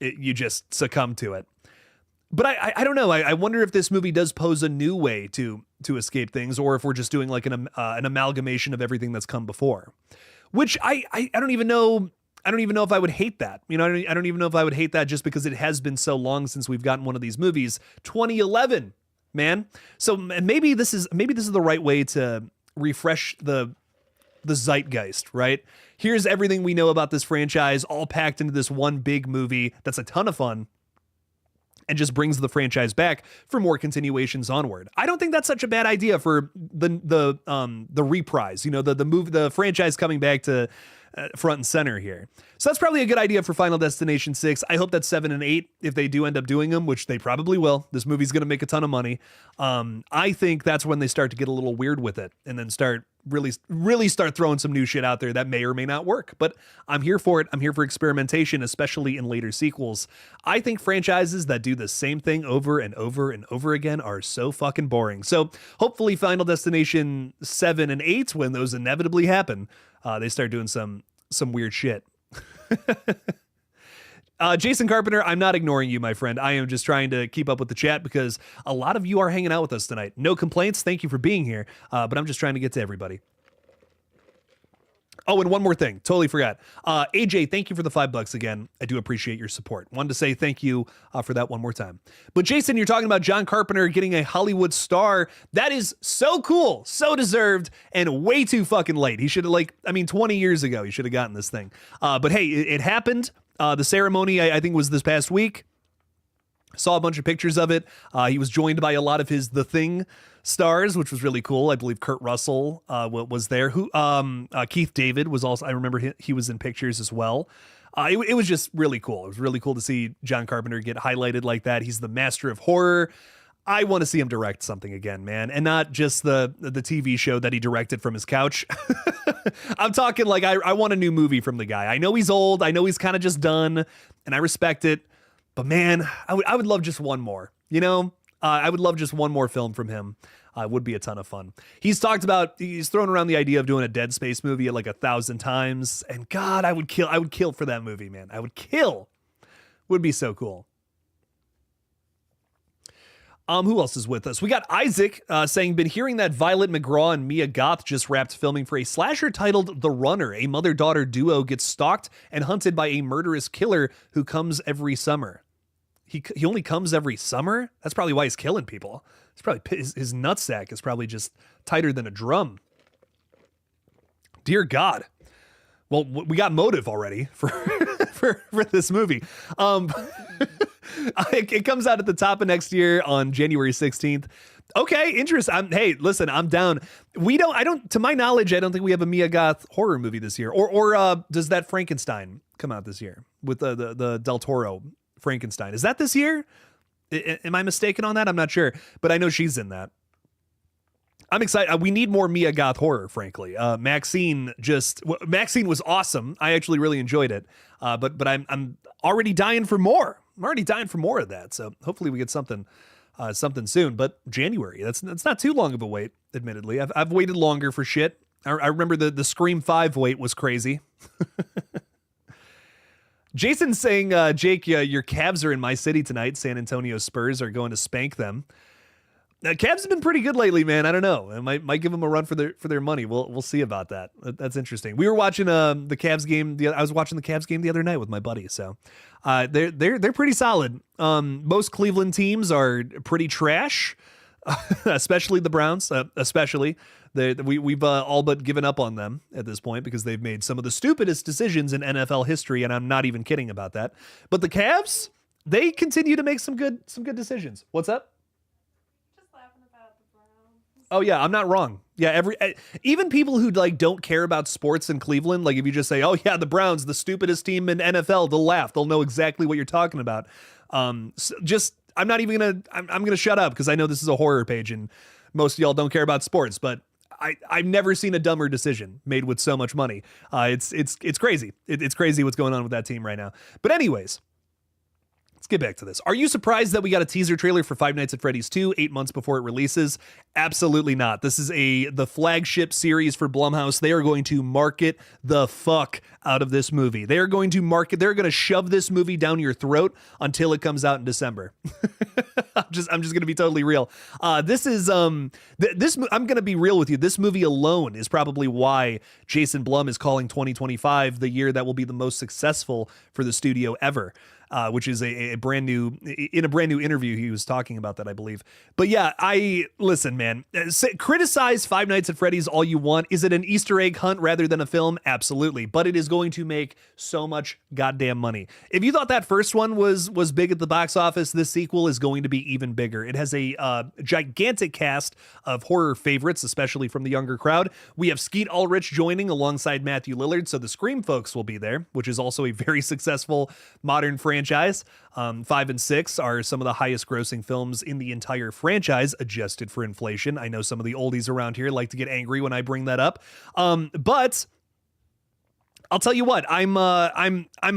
you just succumb to it? But I don't know. I wonder if this movie does pose a new way to escape things, or if we're just doing like an amalgamation of everything that's come before. Which I don't even know. I don't even know if I would hate that. You know, I don't even know if I would hate that just because it has been so long since we've gotten one of these movies. 2011, man. So maybe this is the right way to refresh the zeitgeist, right? Here's everything we know about this franchise all packed into this one big movie that's a ton of fun and just brings the franchise back for more continuations onward. I don't think that's such a bad idea for the reprise, you know, the franchise coming back to front and center here. So that's probably a good idea for Final Destination 6. I hope that 7 and 8, if they do end up doing them, which they probably will, this movie's going to make a ton of money. I think that's when they start to get a little weird with it and then start really start throwing some new shit out there that may or may not work. But I'm here for it. I'm here for experimentation, especially in later sequels. I think franchises that do the same thing over and over and over again are so fucking boring. So hopefully Final Destination 7 and 8, when those inevitably happen, they start doing some weird shit. Jason Carpenter, I'm not ignoring you, my friend. I am just trying to keep up with the chat because a lot of you are hanging out with us tonight. No complaints. Thank you for being here. But I'm just trying to get to everybody. Oh, and one more thing. Totally forgot. AJ, thank you for the $5 again. I do appreciate your support. Wanted to say thank you for that one more time. But Jason, you're talking about John Carpenter getting a Hollywood star. That is so cool, so deserved, and way too fucking late. He should have 20 years ago, he should have gotten this thing. But hey, it happened. The ceremony, I think, was this past week. Saw a bunch of pictures of it. He was joined by a lot of his The Thing stars, which was really cool. I believe Kurt Russell was there. Keith David was also, I remember he was in pictures as well. It was just really cool. It was really cool to see John Carpenter get highlighted like that. He's the master of horror. I want to see him direct something again, man, and not just the TV show that he directed from his couch. I'm talking like I want a new movie from the guy. I know he's old. I know he's kind of just done, and I respect it. But man, I would love just one more. You know, I would love just one more film from him. Would be a ton of fun. He's thrown around the idea of doing a Dead Space movie like 1,000 times, and God, I would kill for that movie, man. I would kill. Would be so cool. Who else is with us? We got Isaac saying, been hearing that Violet McGraw and Mia Goth just wrapped filming for a slasher titled The Runner. A mother-daughter duo gets stalked and hunted by a murderous killer who comes every summer. He only comes every summer? That's probably why he's killing people. It's probably his nutsack is probably just tighter than a drum. Dear God. Well, we got motive already for this movie. It comes out at the top of next year on January 16th. Okay, interesting. Hey, listen, I'm down. To my knowledge, I don't think we have a Mia Goth horror movie this year. Or does that Frankenstein come out this year with the Del Toro Frankenstein? Is that this year? Am I mistaken on that? I'm not sure, but I know she's in that. I'm excited. We need more Mia Goth horror, frankly. Maxine was awesome. I actually really enjoyed it. But I'm already dying for more. I'm already dying for more of that. So hopefully we get something soon. But January, that's not too long of a wait. Admittedly, I've waited longer for shit. I remember the Scream 5 wait was crazy. Jason's saying, Jake, your Cavs are in my city tonight. San Antonio Spurs are going to spank them. Cavs have been pretty good lately, man. I don't know. I might give them a run for their money. We'll see about that. That's interesting. We were watching the Cavs game. I was watching the Cavs game the other night with my buddy. So they're pretty solid. Most Cleveland teams are pretty trash, especially the Browns. We've all but given up on them at this point because they've made some of the stupidest decisions in NFL history, and I'm not even kidding about that. But the Cavs, they continue to make some good decisions. What's up? Oh yeah, I'm not wrong. Yeah, even people who don't care about sports in Cleveland, like if you just say, "Oh yeah, the Browns, the stupidest team in NFL," they'll laugh. They'll know exactly what you're talking about. I'm gonna shut up because I know this is a horror page and most of y'all don't care about sports, but I've never seen a dumber decision made with so much money. It's crazy. It's crazy what's going on with that team right now. But anyways, Let's get back to this. Are you surprised that we got a teaser trailer for Five Nights at Freddy's 2 8 months before it releases? Absolutely not. This is the flagship series for Blumhouse. They are going to market the fuck out of this movie. They're going to shove this movie down your throat until it comes out in December. I'm just going to be totally real. I'm going to be real with you. This movie alone is probably why Jason Blum is calling 2025 the year that will be the most successful for the studio ever. Which is a brand new interview. He was talking about that, I believe. But yeah, listen, man, criticize Five Nights at Freddy's all you want. Is it an Easter egg hunt rather than a film? Absolutely. But it is going to make so much goddamn money. If you thought that first one was big at the box office, this sequel is going to be even bigger. It has a gigantic cast of horror favorites, especially from the younger crowd. We have Skeet Ulrich joining alongside Matthew Lillard, so the Scream folks will be there, which is also a very successful modern franchise. 5 and 6 are some of the highest grossing films in the entire franchise, adjusted for inflation. I know some of the oldies around here like to get angry when I bring that up. But I'll tell you what, I'm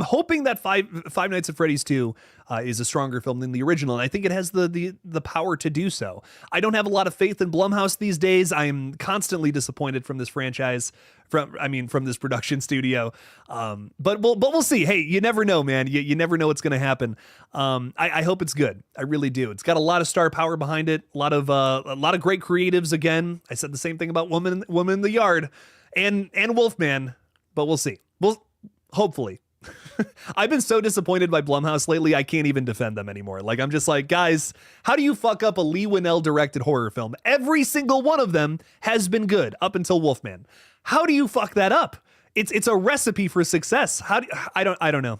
hoping that Five Nights at Freddy's 2 is a stronger film than the original, and I think it has the power to do so. I don't have a lot of faith in Blumhouse these days. I'm constantly disappointed from this franchise, from this production studio. But we'll see. Hey, you never know, man. You never know what's going to happen. I hope it's good. I really do. It's got a lot of star power behind it. A lot of great creatives. Again, I said the same thing about Woman in the Yard and Wolfman. But we'll see. Hopefully. I've been so disappointed by Blumhouse lately, I can't even defend them anymore. Like, I'm just like, guys, how do you fuck up a Lee Winnell directed horror film? Every single one of them has been good up until Wolfman. How do you fuck that up? It's a recipe for success. I don't know.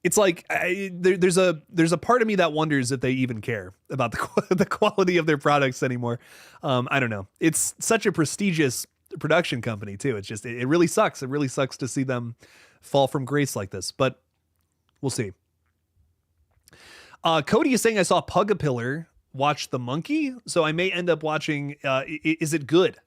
It's like there's a part of me that wonders if they even care about the quality of their products anymore. I don't know. It's such a prestigious production company too. It's just it really sucks. It really sucks to see them fall from grace like this. But we'll see. Cody is saying I saw Pugapillar watch The Monkey, so I may end up watching. Is it good?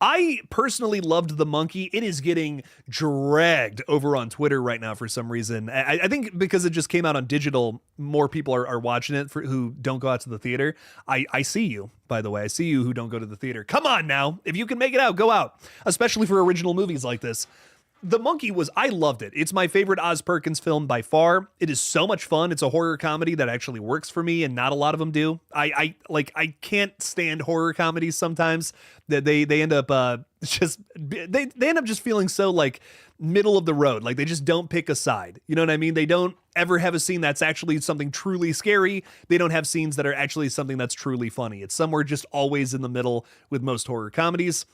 I personally loved The Monkey. It is getting dragged over on Twitter right now for some reason. I think because it just came out on digital, more people are watching it who don't go out to the theater. I see you, by the way. I see you who don't go to the theater. Come on now. If you can make it out, go out. Especially for original movies like this. The Monkey I loved it. It's my favorite Oz Perkins film by far. It is so much fun. It's a horror comedy that actually works for me, and not a lot of them do. I can't stand horror comedies sometimes that they end up they end up just feeling so like middle of the road. Like they just don't pick a side. You know what I mean? They don't ever have a scene that's actually something truly scary. They don't have scenes that are actually something that's truly funny. It's somewhere just always in the middle with most horror comedies.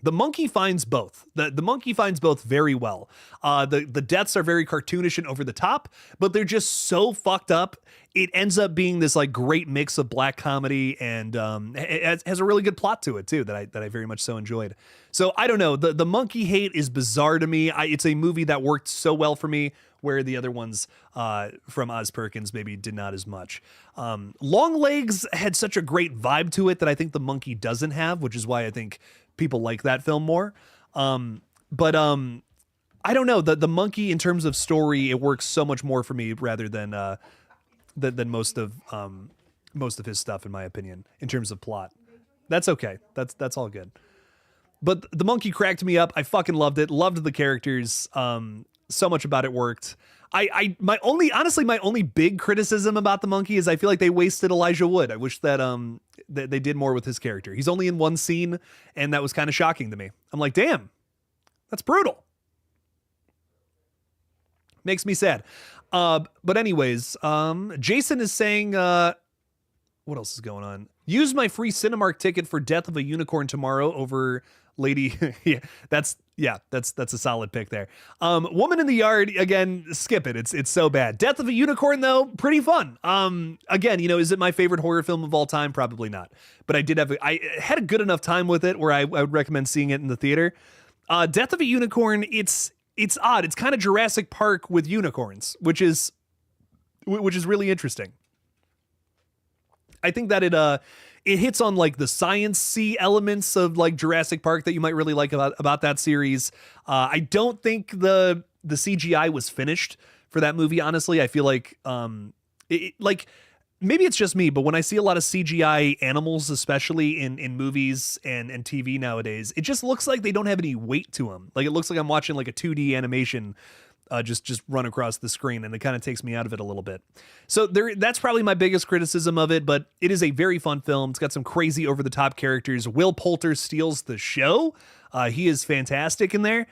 The Monkey finds both. The Monkey finds both very well. The deaths are very cartoonish and over the top, but they're just so fucked up. It ends up being this like great mix of black comedy and it has a really good plot to it too that I very much so enjoyed. So I don't know. The Monkey hate is bizarre to me. It's a movie that worked so well for me, where the other ones from Oz Perkins maybe did not as much. Longlegs had such a great vibe to it that I think The Monkey doesn't have, which is why I think people like that film more. But I don't know. The Monkey, in terms of story, it works so much more for me rather than most of his stuff, in my opinion, in terms of plot. That's okay. That's all good. But The Monkey cracked me up. I fucking loved it. Loved the characters. So much about it worked. My only big criticism about The Monkey is I feel like they wasted Elijah Wood. I wish that they did more with his character. He's only in one scene, and that was kind of shocking to me. I'm like, damn, that's brutal. Makes me sad. But anyways, Jason is saying, what else is going on? Use my free Cinemark ticket for Death of a Unicorn tomorrow over Lady. Yeah, that's a solid pick there. Woman in the Yard, again, skip it. It's so bad. Death of a Unicorn, though, pretty fun. Again, is it my favorite horror film of all time? Probably not. But I had a good enough time with it where I would recommend seeing it in the theater. Death of a Unicorn, it's odd. It's kind of Jurassic Park with unicorns, which is really interesting. I think that it hits on like the science-y elements of like Jurassic Park that you might really like about that series. I don't think the the CGI was finished for that movie. Honestly, I feel like like maybe it's just me, but when I see a lot of CGI animals, especially in movies and TV nowadays, it just looks like they don't have any weight to them. Like it looks like I'm watching like a 2D animation just run across the screen, and it kind of takes me out of it a little bit. So that's probably my biggest criticism of it, but it is a very fun film. It's got some crazy over the top characters. Will Poulter steals the show. He is fantastic in there.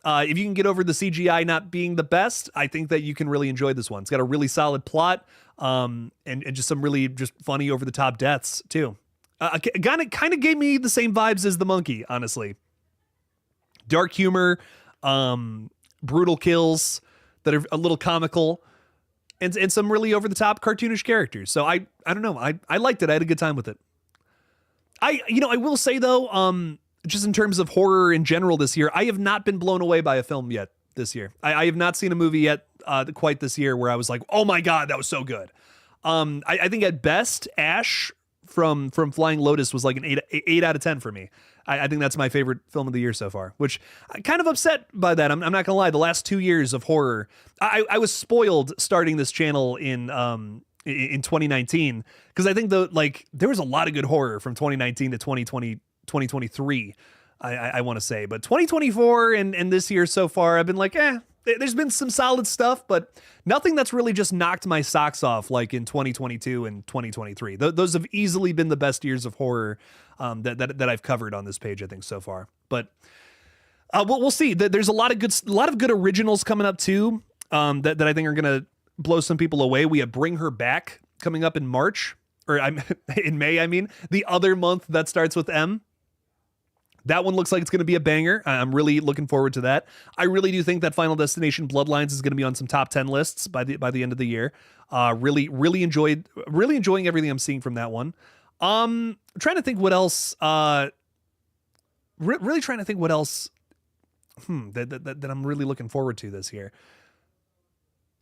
If you can get over the CGI not being the best, I think that you can really enjoy this one. It's got a really solid plot, and just some really just funny over the top deaths too. Kind of gave me the same vibes as The Monkey, honestly. Dark humor, brutal kills that are a little comical, and some really over the top cartoonish characters. So I don't know. I liked it. I had a good time with it. I will say though, just in terms of horror in general this year, I have not been blown away by a film yet this year. I have not seen a movie yet quite this year where I was like, oh my God, that was so good. I think at best, Ash from Flying Lotus was like an 8 out of 10 for me. I think that's my favorite film of the year so far, which I'm kind of upset by that. I'm not gonna lie. The last 2 years of horror, I was spoiled starting this channel in 2019, because I think there was a lot of good horror from 2019 to 2023, I want to say, but 2024 and this year so far, I've been like, there's been some solid stuff, but nothing that's really just knocked my socks off like in 2022 and 2023. Those have easily been the best years of horror that I've covered on this page, I think, so far. But we'll see. There's a lot of good originals coming up too, that I think are gonna blow some people away. We have Bring Her Back coming up in March, or in May. I mean, the other month that starts with M. That one looks like it's going to be a banger. I'm really looking forward to that. I really do think that Final Destination Bloodlines is going to be on some top 10 lists by the end of the year. Really enjoying everything I'm seeing from that one. Trying to think what else. Really trying to think what else. That I'm really looking forward to this year.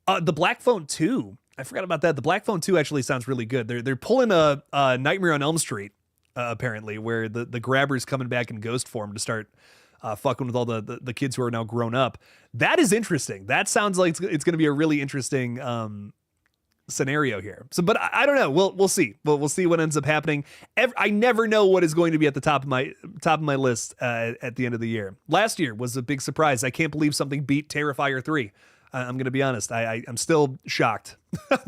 The Black Phone 2. I forgot about that. The Black Phone 2 actually sounds really good. They're pulling a Nightmare on Elm Street. Apparently, where the grabber's coming back in ghost form to start fucking with all the kids who are now grown up. That is interesting. That sounds like it's going to be a really interesting scenario here. So, but I don't know. We'll see. We'll see what ends up happening. I never know what is going to be at the top of my list at the end of the year. Last year was a big surprise. I can't believe something beat Terrifier 3. I'm going to be honest. I'm still shocked.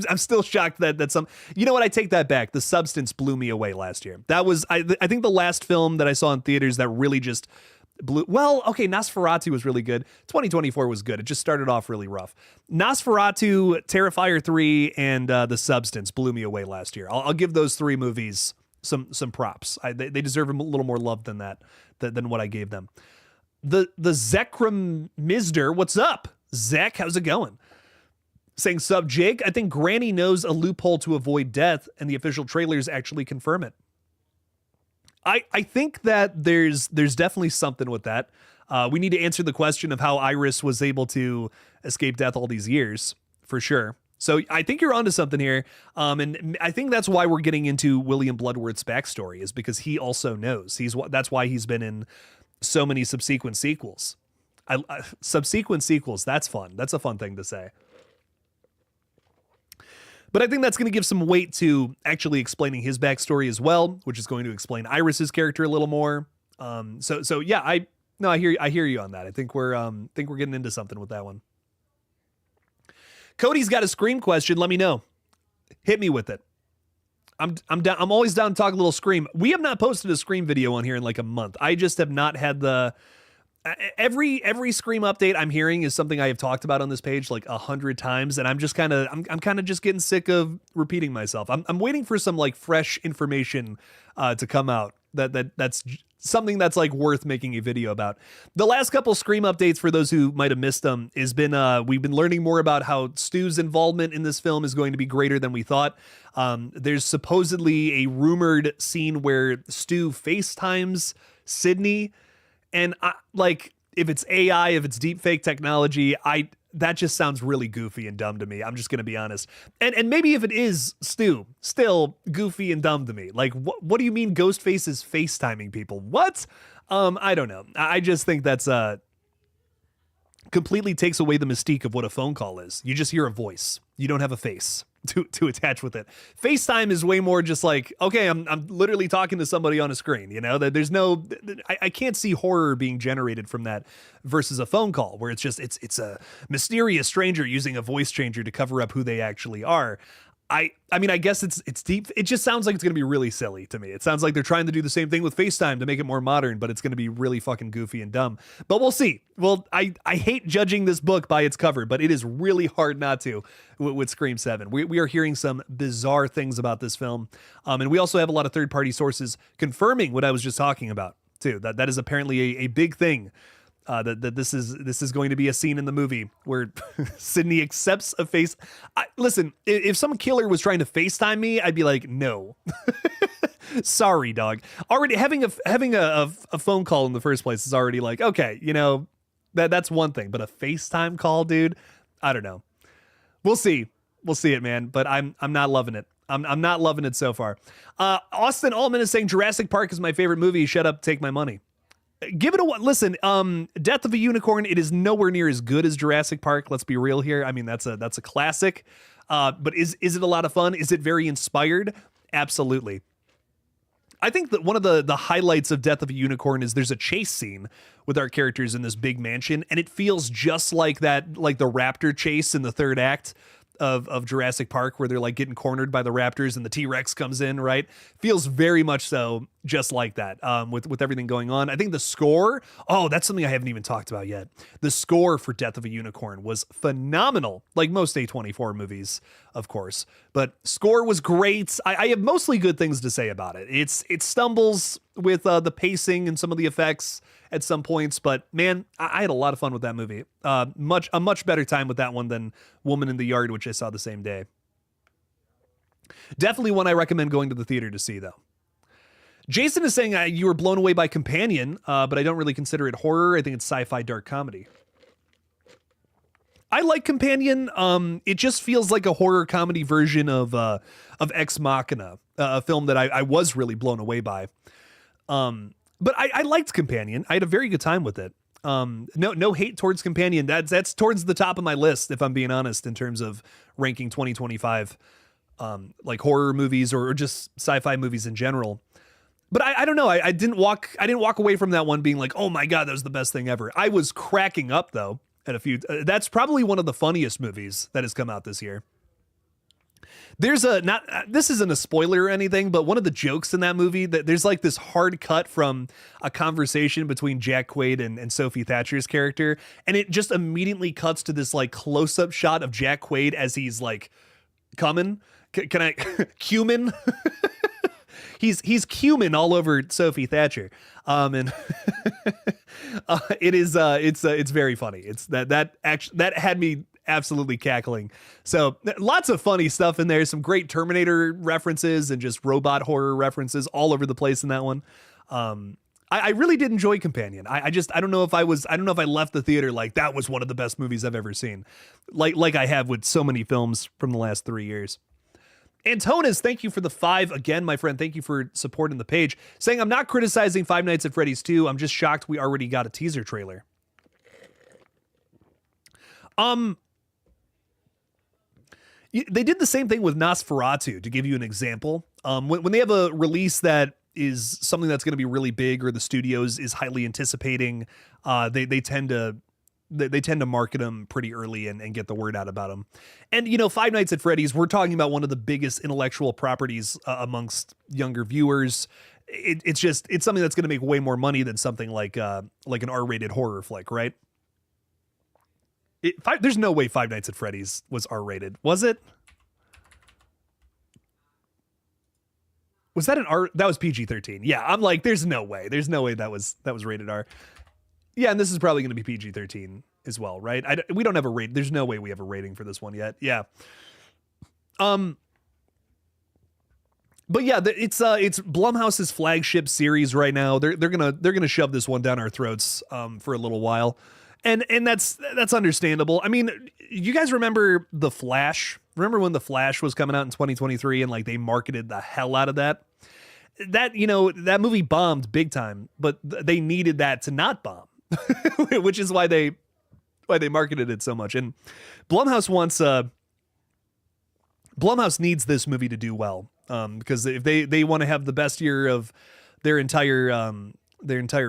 I'm still shocked that some, you know what? I take that back. The Substance blew me away last year. That was, I think the last film that I saw in theaters that really just blew. Well, okay. Nosferatu was really good. 2024 was good. It just started off really rough. Nosferatu, Terrifier 3, and The Substance blew me away last year. I'll give those 3 movies some props. They deserve a little more love than what I gave them. The Zekram Mizder, what's up? Zach, how's it going? Saying sub Jake, I think Granny knows a loophole to avoid death, and the official trailers actually confirm it. I think that there's definitely something with that. We need to answer the question of how Iris was able to escape death all these years, for sure. So I think you're onto something here. And I think that's why we're getting into William Bloodworth's backstory, is because he also knows. That's why he's been in so many subsequent sequels. Subsequent sequels, that's fun. That's a fun thing to say. But I think that's going to give some weight to actually explaining his backstory as well, which is going to explain Iris's character a little more. So yeah, I hear you on that. I think we're getting into something with that one. Cody's got a Scream question. Let me know. Hit me with it. I'm down. I'm always down to talk a little Scream. We have not posted a Scream video on here in like a month. I just have not had the. Every Scream update I'm hearing is something I have talked about on this page like 100 times, and I'm just kind of just getting sick of repeating myself. I'm waiting for some like fresh information to come out that's something that's like worth making a video about. The last couple Scream updates, for those who might have missed them, has been we've been learning more about how Stu's involvement in this film is going to be greater than we thought. There's supposedly a rumored scene where Stu FaceTimes Sydney. And if it's AI, if it's deep fake technology, that just sounds really goofy and dumb to me. I'm just going to be honest. And maybe if it is Stu, still goofy and dumb to me. Like, what do you mean Ghostface is FaceTiming people? What? I don't know. I just think that's completely takes away the mystique of what a phone call is. You just hear a voice. You don't have a face to attach with it. FaceTime is way more just like, okay, I'm literally talking to somebody on a screen, you know, that there's no, I can't see horror being generated from that versus a phone call where it's a mysterious stranger using a voice changer to cover up who they actually are. I mean, I guess it's deep. It just sounds like it's going to be really silly to me. It sounds like they're trying to do the same thing with FaceTime to make it more modern, but it's going to be really fucking goofy and dumb. But we'll see. Well, I hate judging this book by its cover, but it is really hard not to with Scream 7. We are hearing some bizarre things about this film. And we also have a lot of third-party sources confirming what I was just talking about, too. That is apparently a big thing. That this is going to be a scene in the movie where Sydney accepts a face. Listen, if some killer was trying to FaceTime me, I'd be like, no, sorry, dog. Already having a phone call in the first place is already like, okay, you know, that's one thing, but a FaceTime call, dude, I don't know. We'll see it, man. But I'm not loving it. I'm not loving it so far. Austin Altman is saying Jurassic Park is my favorite movie. Shut up, take my money. Give it a listen. Death of a Unicorn. It is nowhere near as good as Jurassic Park. Let's be real here. I mean, that's a classic. But is it a lot of fun? Is it very inspired? Absolutely. I think that one of the highlights of Death of a Unicorn is there's a chase scene with our characters in this big mansion, and it feels just like that, like the raptor chase in the third act of Jurassic Park, where they're like getting cornered by the raptors and the T-Rex comes in, right? Feels very much so just like that, with everything going on. I think the score, that's something I haven't even talked about yet. The score for Death of a Unicorn was phenomenal, like most A24 movies, of course. But score was great. I have mostly good things to say about it. It stumbles with the pacing and some of the effects at some points, but man, I had a lot of fun with that movie. A much better time with that one than Woman in the Yard, which I saw the same day. Definitely one I recommend going to the theater to see, though. Jason is saying you were blown away by Companion, but I don't really consider it horror. I think it's sci-fi dark comedy. I like Companion. It just feels like a horror comedy version of Ex Machina, a film that I was really blown away by. But I liked Companion. I had a very good time with it. No hate towards Companion. That's towards the top of my list, if I'm being honest, in terms of ranking 2025, like horror movies or just sci-fi movies in general. But I don't know. I didn't walk away from that one being like, oh my God, that was the best thing ever. I was cracking up though at a few. That's probably one of the funniest movies that has come out this year. There's this isn't a spoiler or anything, but one of the jokes in that movie, that there's like this hard cut from a conversation between Jack Quaid and Sophie Thatcher's character. And it just immediately cuts to this like close up shot of Jack Quaid as he's like coming. Can I cumin? He's cumin all over Sophie Thatcher. And it's very funny. It's that had me absolutely cackling. So lots of funny stuff in there. Some great Terminator references and just robot horror references all over the place in that one. I really did enjoy Companion. I don't know if I left the theater like that was one of the best movies I've ever seen. Like I have with so many films from the last 3 years. Antonis, thank you for the 5 again, my friend. Thank you for supporting the page. Saying, I'm not criticizing Five Nights at Freddy's 2. I'm just shocked we already got a teaser trailer. They did the same thing with Nosferatu, to give you an example. When they have a release that is something that's going to be really big, or the studios is highly anticipating, they tend to market them pretty early and get the word out about them. And, you know, Five Nights at Freddy's, we're talking about one of the biggest intellectual properties amongst younger viewers. It's something that's going to make way more money than something like an R-rated horror flick, right? There's no way Five Nights at Freddy's was R-rated. Was it? Was that that was PG-13. Yeah, I'm like, there's no way. There's no way that was rated R. Yeah, and this is probably going to be PG-13 as well, right? We don't have a rate. There's no way we have a rating for this one yet. Yeah. But yeah, it's Blumhouse's flagship series right now. They're gonna shove this one down our throats for a little while. And that's understandable. I mean, you guys remember The Flash? Remember when The Flash was coming out in 2023 and like they marketed the hell out of that? That, you know, that movie bombed big time, but they needed that to not bomb, which is why they marketed it so much. And Blumhouse wants Blumhouse needs this movie to do well, because if they want to have the best year of their entire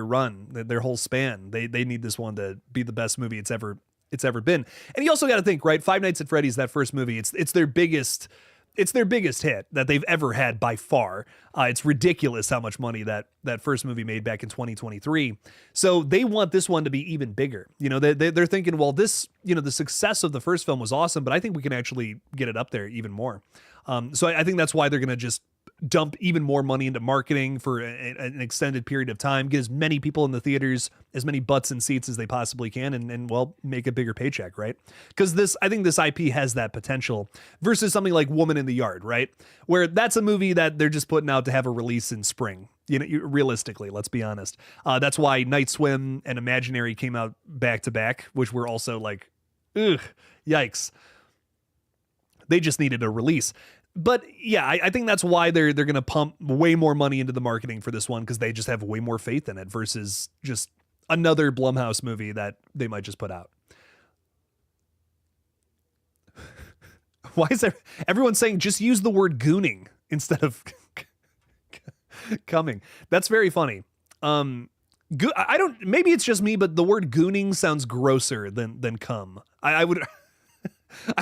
run, their whole span, they need this one to be the best movie it's ever been. And you also got to think, right? Five Nights at Freddy's, that first movie, it's their biggest hit that they've ever had by far. It's ridiculous how much money that first movie made back in 2023. So they want this one to be even bigger. You know, they're thinking, well, this, you know, the success of the first film was awesome, but I think we can actually get it up there even more. So I think that's why they're going to just dump even more money into marketing for an extended period of time, get as many people in the theaters, as many butts and seats as they possibly can, and well, make a bigger paycheck, right? Because I think this IP has that potential versus something like Woman in the Yard, right? Where that's a movie that they're just putting out to have a release in spring. You know, realistically, let's be honest. That's why Night Swim and Imaginary came out back to back, which were also like, ugh, yikes. They just needed a release. But yeah, I think that's why they're going to pump way more money into the marketing for this one, because they just have way more faith in it versus just another Blumhouse movie that they might just put out. Why is everyone saying just use the word gooning instead of coming? That's very funny. I don't, maybe it's just me, but the word gooning sounds grosser than cum. I would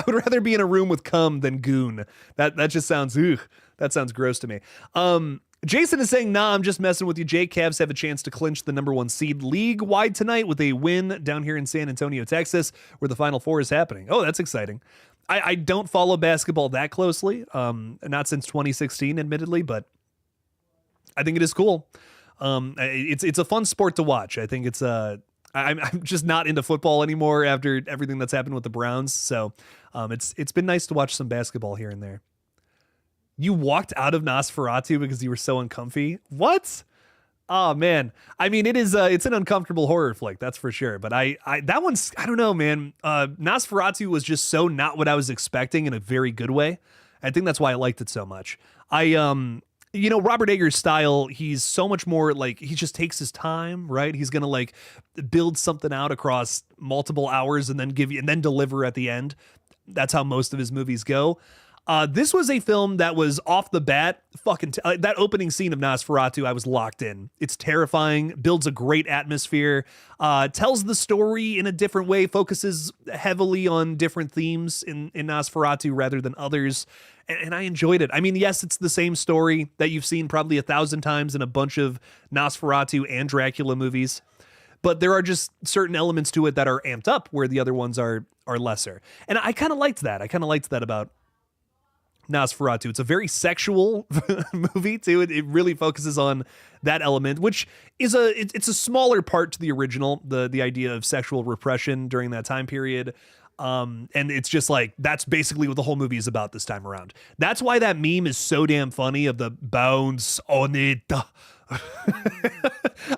rather be in a room with cum than goon. That just sounds, that sounds gross to me. Jason is saying, nah, I'm just messing with you. Jake, Cavs have a chance to clinch the #1 seed league-wide tonight with a win down here in San Antonio, Texas, where the Final Four is happening. Oh, that's exciting. I don't follow basketball that closely, not since 2016, admittedly, but I think it is cool. It's a fun sport to watch. I think it's I'm just not into football anymore after everything that's happened with the Browns. So it's been nice to watch some basketball here and there. You walked out of Nosferatu because you were so uncomfy? What? Oh man. I mean, it's an uncomfortable horror flick, that's for sure. But that one's, I don't know, man. Nosferatu was just so not what I was expecting in a very good way. I think that's why I liked it so much. You know, Robert Eggers' style, he's so much more like, he just takes his time, right? He's going to like build something out across multiple hours and then deliver at the end. That's how most of his movies go. This was a film that was off the bat, that opening scene of Nosferatu, I was locked in. It's terrifying, builds a great atmosphere, tells the story in a different way, focuses heavily on different themes in Nosferatu rather than others. And I enjoyed it. I mean, yes, it's the same story that you've seen probably 1,000 times in a bunch of Nosferatu and Dracula movies, but there are just certain elements to it that are amped up where the other ones are lesser. And I kind of liked that. I kind of liked that about Nosferatu. It's a very sexual movie too. It really focuses on that element, which is it's a smaller part to the original, the idea of sexual repression during that time period. And it's just like, that's basically what the whole movie is about this time around. That's why that meme is so damn funny of the bounce on it.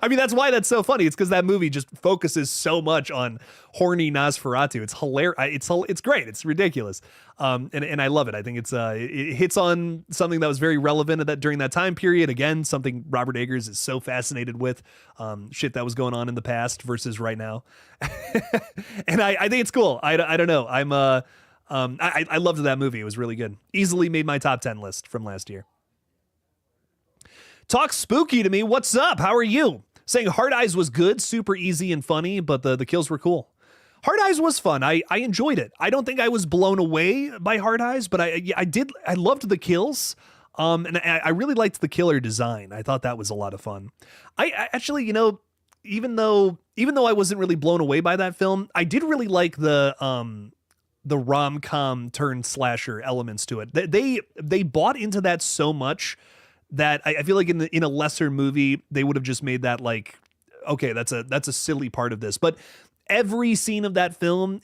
I mean, that's why that's so funny. It's because that movie just focuses so much horny Nosferatu. It's hilarious. It's great. It's ridiculous. And I love it. I think it hits on something that was very relevant during that time period. Again, something Robert Eggers is so fascinated with, shit that was going on in the past versus right now. And I think it's cool. I don't know. I loved that movie. It was really good. Easily made my top 10 list from last year. Talk spooky to me. What's up? How are you? Saying Hard Eyes was good, super easy and funny, but the kills were cool. Hard Eyes was fun. I enjoyed it. I don't think I was blown away by Hard Eyes, but I did. I loved the kills. And I really liked the killer design. I thought that was a lot of fun. I actually, you know, even though I wasn't really blown away by that film, I did really like the rom-com turned slasher elements to it. They bought into that so much that I feel like in a lesser movie, they would have just made that like, okay, that's a silly part of this. But every scene of that film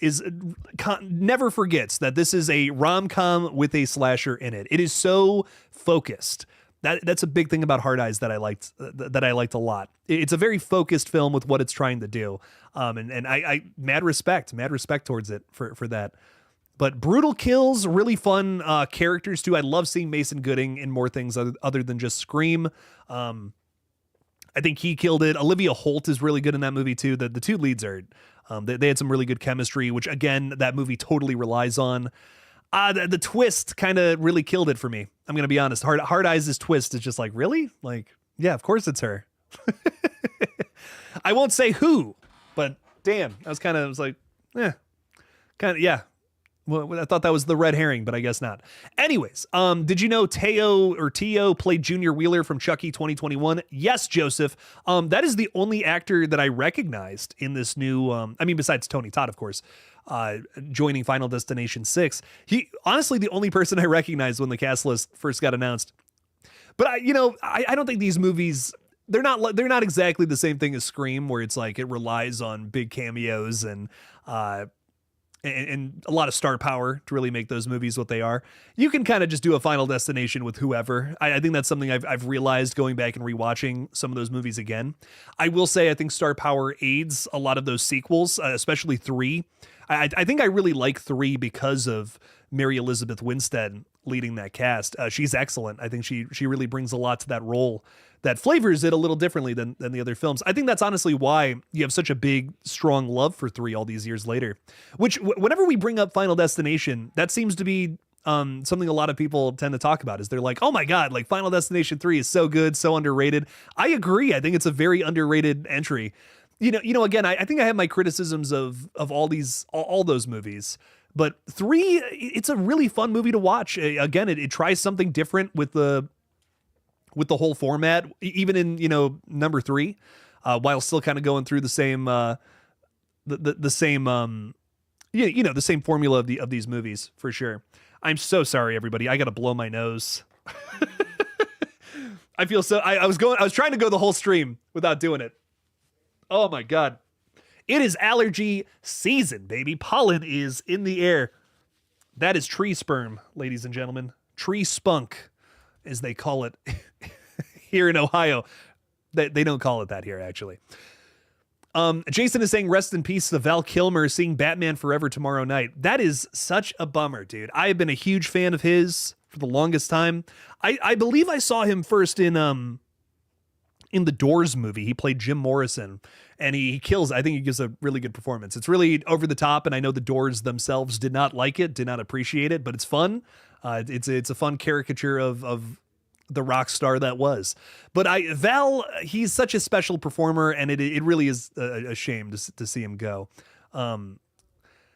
never forgets that this is a rom-com with a slasher in it. It is so focused. That's a big thing about Hard Eyes that I liked a lot. It's a very focused film with what it's trying to do. And I mad respect towards it for that. But brutal kills, really fun characters too. I love seeing Mason Gooding in more things other than just Scream. I think he killed it. Olivia Holt is really good in that movie too. The two leads are They had some really good chemistry, which again, that movie totally relies on. The twist kind of really killed it for me. I'm going to be honest. Hard Eyes' twist is just like, really? Like, yeah, of course it's her. I won't say who, but damn, I was like, yeah. Well, I thought that was the red herring, but I guess not. Anyways, did you know Teo played Junior Wheeler from Chucky 2021? Yes, Joseph. That is the only actor that I recognized in this new, besides Tony Todd, of course, joining Final Destination 6. He, honestly, the only person I recognized when the cast list first got announced. But I don't think these movies, they're not exactly the same thing as Scream, where it's like it relies on big cameos and a lot of star power to really make those movies what they are. You can kind of just do a Final Destination with whoever. I think that's something I've realized going back and rewatching some of those movies again. I will say I think star power aids a lot of those sequels, especially 3. I think I really like 3 because of Mary Elizabeth Winstead leading that cast. She's excellent. I think she really brings a lot to that role that flavors it a little differently than the other films. I think that's honestly why you have such a big, strong love for 3 all these years later, which whenever we bring up Final Destination, that seems to be something a lot of people tend to talk about. Is they're like, oh my God, like Final Destination 3 is so good, so underrated. I agree. I think it's a very underrated entry. Again, I think I have my criticisms of all those movies, but 3, it's a really fun movie to watch. Again, it tries something different with the whole format, even in, number 3, while still kind of going through the same, the same formula of these movies for sure. I'm so sorry, everybody. I got to blow my nose. I feel so, I was trying to go the whole stream without doing it. Oh my God. It is allergy season, baby. Pollen is in the air. That is tree sperm, ladies and gentlemen. Tree spunk, as they call it here in Ohio. They don't call it that here, actually. Jason is saying, rest in peace to Val Kilmer seeing Batman Forever tomorrow night. That is such a bummer, dude. I have been a huge fan of his for the longest time. I believe I saw him first in the Doors movie. He played Jim Morrison, and he kills. I think he gives a really good performance. It's really over the top, and I know the Doors themselves did not like it, did not appreciate it, but it's fun. It's a fun caricature of the rock star that was. But Val, he's such a special performer, and it really is a shame to see him go.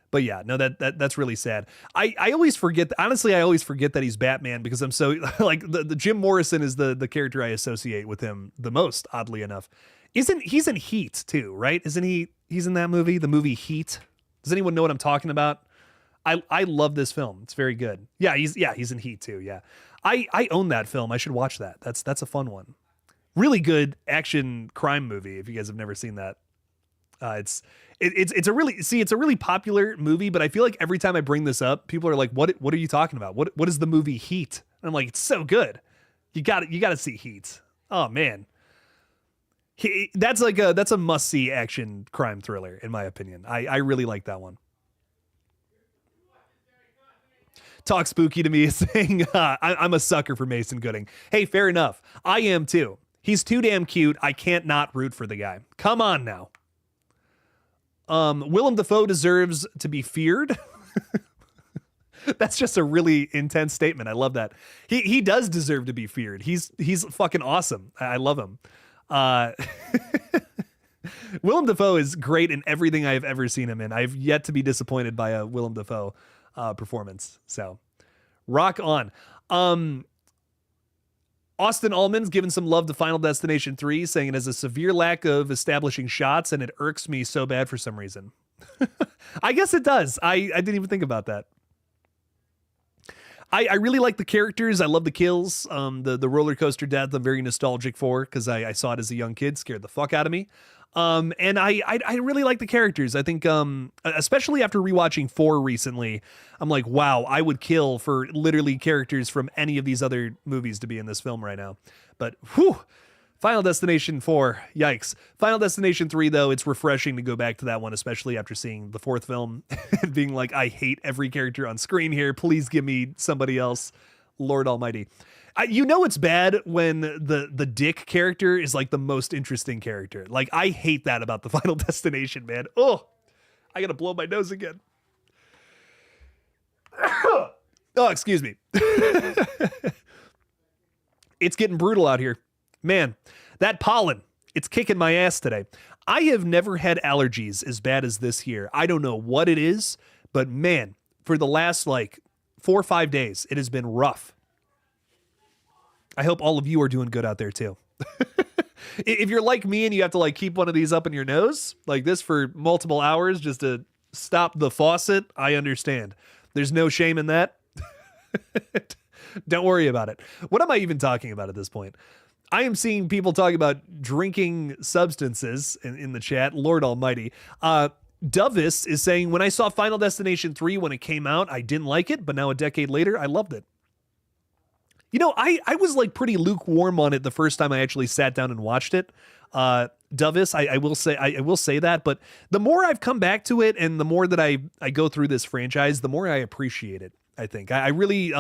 But yeah, no, that's really sad. I always forget. Honestly, I always forget that he's Batman because I'm so like the Jim Morrison is the character I associate with him the most. Oddly enough, he's in Heat too, right? Isn't he? He's in that movie, the movie Heat. Does anyone know what I'm talking about? I love this film. It's very good. Yeah, he's in Heat too. Yeah, I own that film. I should watch that. That's a fun one. Really good action crime movie. If you guys have never seen that, it's a really popular movie. But I feel like every time I bring this up, people are like, "What are you talking about? What is the movie Heat?" And I'm like, "It's so good. You got to see Heat." Oh man, that's a must see action crime thriller in my opinion. I really like that one. Talk spooky to me is saying I'm a sucker for Mason Gooding. Hey, fair enough. I am too. He's too damn cute. I can't not root for the guy. Come on now. Willem Dafoe deserves to be feared. That's just a really intense statement. I love that. He does deserve to be feared. He's fucking awesome. I love him. Willem Dafoe is great in everything I've ever seen him in. I've yet to be disappointed by a Willem Dafoe performance. So rock on. Austin Allman's given some love to Final Destination 3, saying it has a severe lack of establishing shots and it irks me so bad for some reason. I guess it does. I didn't even think about that. I really like the characters. I love the kills. The roller coaster death I'm very nostalgic for because I saw it as a young kid, scared the fuck out of me. And I really like the characters. I think, especially after rewatching 4 recently, I'm like, wow, I would kill for literally characters from any of these other movies to be in this film right now. But whew, Final Destination 4, yikes. Final Destination 3, though, it's refreshing to go back to that one, especially after seeing the 4th film and being like, I hate every character on screen here. Please give me somebody else. Lord Almighty. It's bad when the Dick character is like the most interesting character. Like, I hate that about the Final Destination, man. Oh, I gotta blow my nose again. Oh, excuse me. It's getting brutal out here. Man, that pollen, it's kicking my ass today. I have never had allergies as bad as this year. I don't know what it is, but man, for the last like 4 or 5 days, it has been rough. I hope all of you are doing good out there too. If you're like me and you have to like keep one of these up in your nose like this for multiple hours just to stop the faucet, I understand. There's no shame in that. Don't worry about it. What am I even talking about at this point? I am seeing people talk about drinking substances in the chat. Lord almighty. Dovis is saying, when I saw Final Destination 3 when it came out, I didn't like it, but now a decade later, I loved it. You know, I was like pretty lukewarm on it the first time I actually sat down and watched it. Dovis, I will say that, but the more I've come back to it and the more that I go through this franchise, the more I appreciate it. I think I really,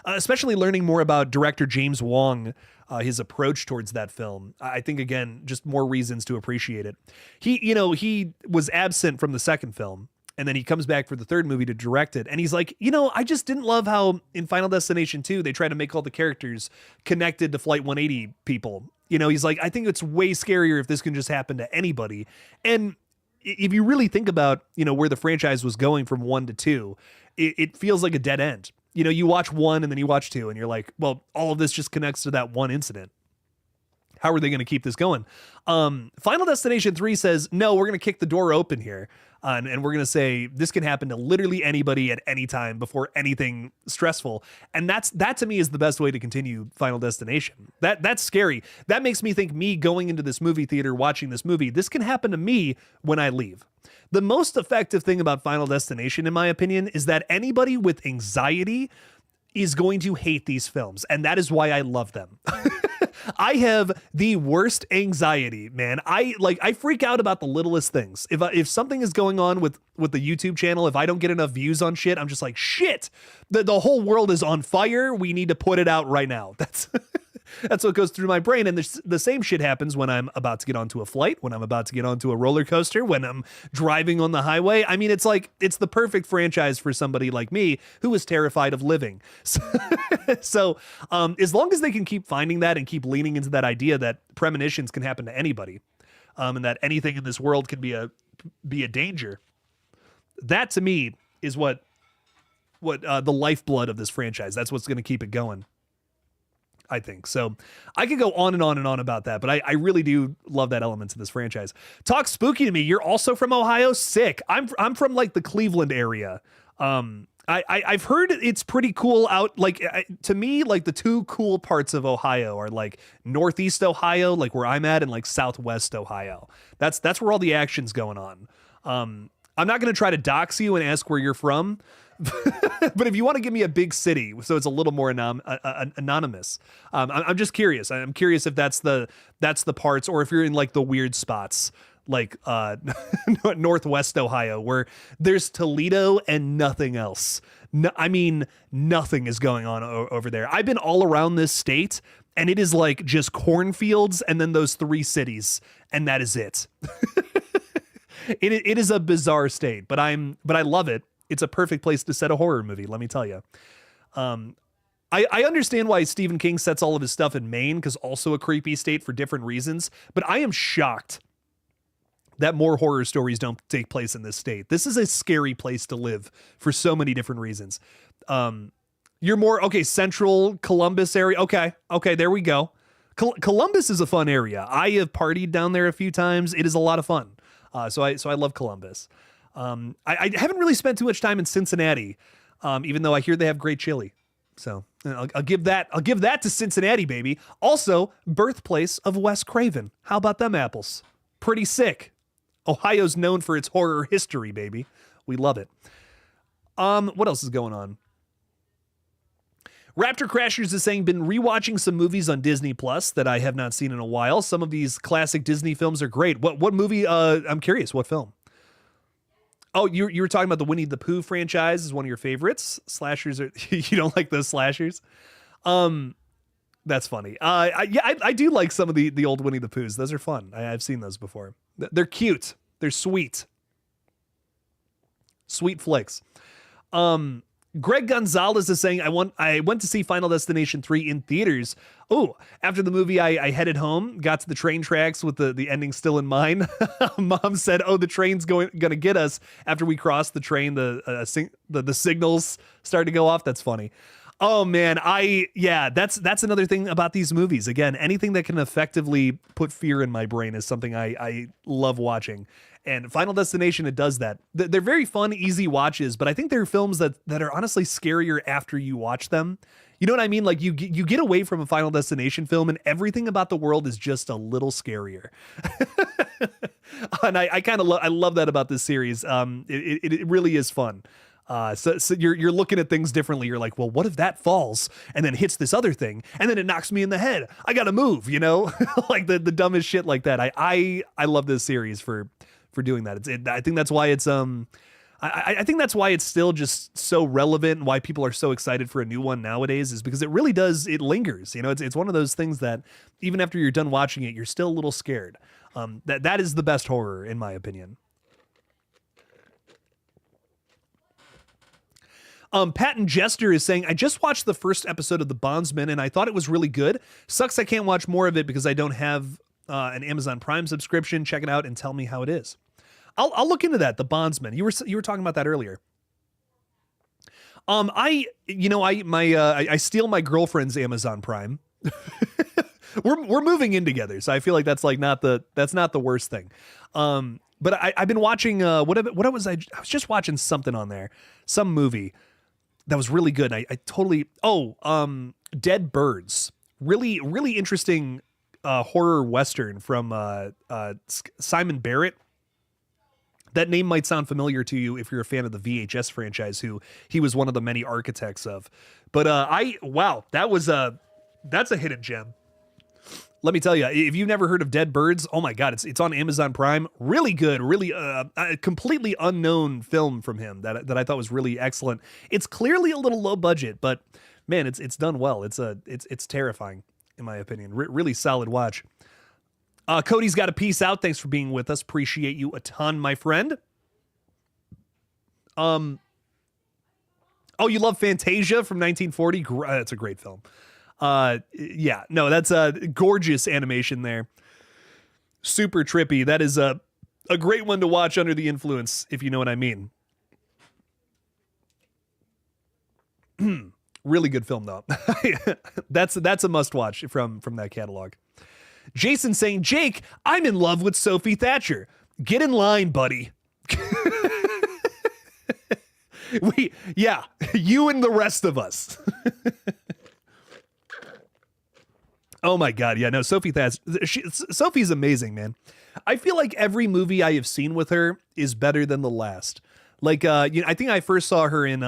especially learning more about director James Wong, his approach towards that film. I think, again, just more reasons to appreciate it. He was absent from the second film, and then he comes back for the third movie to direct it. And he's like, I just didn't love how in Final Destination 2, they try to make all the characters connected to Flight 180 people. He's like, I think it's way scarier if this can just happen to anybody. And if you really think about, where the franchise was going from 1 to 2, it feels like a dead end. You watch 1 and then you watch 2 and you're like, well, all of this just connects to that one incident. How are they going to keep this going? Final Destination 3 says, no, we're going to kick the door open here. And we're going to say this can happen to literally anybody at any time before anything stressful. And that to me is the best way to continue Final Destination. That's scary. That makes me think me going into this movie theater, watching this movie, this can happen to me when I leave. The most effective thing about Final Destination, in my opinion, is that anybody with anxiety is going to hate these films. And that is why I love them. I have the worst anxiety, man. I freak out about the littlest things. If something is going on with the YouTube channel, if I don't get enough views on shit, I'm just like, shit, the whole world is on fire. We need to put it out right now. That's what goes through my brain. And the same shit happens when I'm about to get onto a flight, when I'm about to get onto a roller coaster, when I'm driving on the highway. I mean, it's the perfect franchise for somebody like me who is terrified of living. So as long as they can keep finding that and keep leaning into that idea that premonitions can happen to anybody, and that anything in this world can be a danger, that to me is what the lifeblood of this franchise. That's what's going to keep it going, I think. So I could go on and on and on about that, but I really do love that element to this franchise. Talk spooky to me. You're also from Ohio? Sick. I'm from like the Cleveland area. I've heard it's pretty cool out. Like to me, like the two cool parts of Ohio are like Northeast Ohio, like where I'm at, and like Southwest Ohio. That's where all the action's going on. I'm not going to try to dox you and ask where you're from, but if you want to give me a big city, so it's a little more anonymous, I'm just curious. I'm curious if that's the parts, or if you're in like the weird spots, like Northwest Ohio, where there's Toledo and nothing else. No, I mean, nothing is going on over there. I've been all around this state, and it is like just cornfields and then those 3 cities, and that is it. It is a bizarre state, but I love it. It's a perfect place to set a horror movie, let me tell you. I understand why Stephen King sets all of his stuff in Maine, because also a creepy state for different reasons, but I am shocked that more horror stories don't take place in this state. This is a scary place to live for so many different reasons. You're more, central Columbus area. Okay, there we go. Columbus is a fun area. I have partied down there a few times. It is a lot of fun. So I love Columbus. I haven't really spent too much time in Cincinnati, even though I hear they have great chili. So I'll give that to Cincinnati, baby. Also, birthplace of Wes Craven. How about them apples? Pretty sick. Ohio's known for its horror history, baby. We love it. What else is going on? Raptor Crashers is saying, been rewatching some movies on Disney Plus that I have not seen in a while. Some of these classic Disney films are great. What movie? I'm curious. What film? Oh, you were talking about the Winnie the Pooh franchise is one of your favorites. Slashers are you don't like those slashers? That's funny. I do like some of the old Winnie the Poohs. Those are fun. I've seen those before. They're cute. They're sweet. Sweet flicks. Greg Gonzalez is saying, I went to see Final Destination 3 in theaters. Oh, after the movie, I headed home, got to the train tracks with the ending still in mind. Mom said, oh, the train's gonna get us. After we crossed the train, the signals started to go off. That's funny. Oh man, that's another thing about these movies. Again, anything that can effectively put fear in my brain is something I love watching. And Final Destination, it does that. They're very fun, easy watches, but I think they're films that are honestly scarier after you watch them. You know what I mean? Like you get away from a Final Destination film and everything about the world is just a little scarier. And I kind of love that about this series. It really is fun. So you're looking at things differently. You're like, well, what if that falls and then hits this other thing and then it knocks me in the head? I gotta move, you know, like the dumbest shit like that. I love this series for doing that. I think that's why it's I think that's why it's still just so relevant and why people are so excited for a new one nowadays is because it really does, it lingers. You know, it's one of those things that even after you're done watching it, you're still a little scared. That is the best horror in my opinion. Patton Jester is saying, I just watched the first episode of The Bondsman and I thought it was really good. Sucks I can't watch more of it because I don't have an Amazon Prime subscription. Check it out and tell me how it is. I'll look into that. The Bondsman. You were talking about that earlier. I steal my girlfriend's Amazon Prime. we're moving in together, so I feel like that's not the worst thing. But I've been watching I was just watching something on there, some movie that was really good. I totally Dead Birds. Really, really interesting horror Western from Simon Barrett. That name might sound familiar to you if you're a fan of the VHS franchise, who he was one of the many architects of. But that's a hidden gem. Let me tell you, if you've never heard of Dead Birds, oh my God, it's on Amazon Prime. Really good, really a completely unknown film from him that I thought was really excellent. It's clearly a little low budget, but man, it's done well. It's terrifying in my opinion. Really solid watch. Cody's got a peace out. Thanks for being with us. Appreciate you a ton, my friend. You love Fantasia from 1940? That's a great film. That's a gorgeous animation there. Super trippy. That is a great one to watch under the influence, if you know what I mean. Really good film, though. That's a must watch from that catalog. Jason saying, Jake, I'm in love with Sophie Thatcher. Get in line, buddy. You and the rest of us. Oh my God. Yeah, no, Sophie Thatcher. Sophie's amazing, man. I feel like every movie I have seen with her is better than the last. Like, I think I first saw her in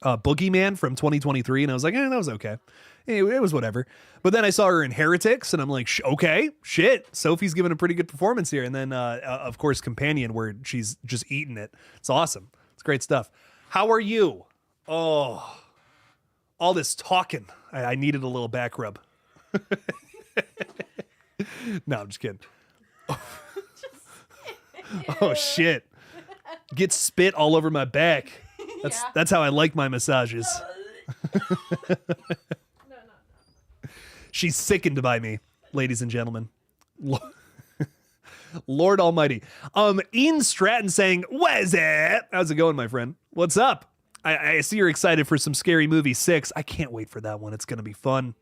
Boogeyman from 2023, and I was like, that was okay. It was whatever. But then I saw her in Heretics, and I'm like, okay, shit. Sophie's giving a pretty good performance here. And then, of course, Companion, where she's just eating it. It's awesome. It's great stuff. How are you? Oh, all this talking. I needed a little back rub. No, I'm just kidding. Oh, shit. Get spit all over my back. That's how I like my massages. No. She's sickened by me, ladies and gentlemen. Lord Almighty. Ian Stratton saying, "What is it? How's it going, my friend? What's up? I see you're excited for some Scary Movie 6. I can't wait for that one. It's going to be fun."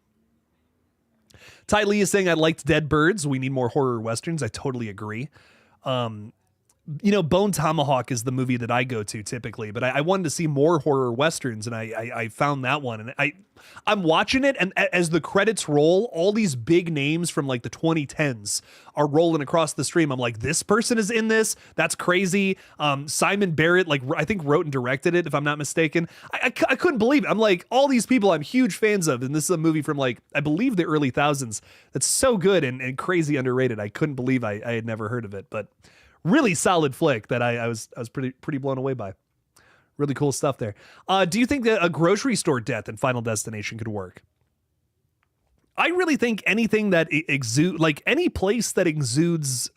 Ty Lee is saying, "I liked Dead Birds. We need more horror westerns." I totally agree. Bone Tomahawk is the movie that I go to typically, but I wanted to see more horror westerns, and I found that one, and I'm watching it, and as the credits roll, all these big names from like the 2010s are rolling across the stream. I'm like, this person is in this? That's crazy. Simon Barrett, I think wrote and directed it, if I'm not mistaken. I couldn't believe it. I'm like, all these people I'm huge fans of, and this is a movie from I believe the early thousands that's so good and crazy underrated. I couldn't believe I had never heard of it, but really solid flick that I was pretty blown away by. Really cool stuff there. Do you think that a grocery store death in Final Destination could work? I really think anything that any place that exudes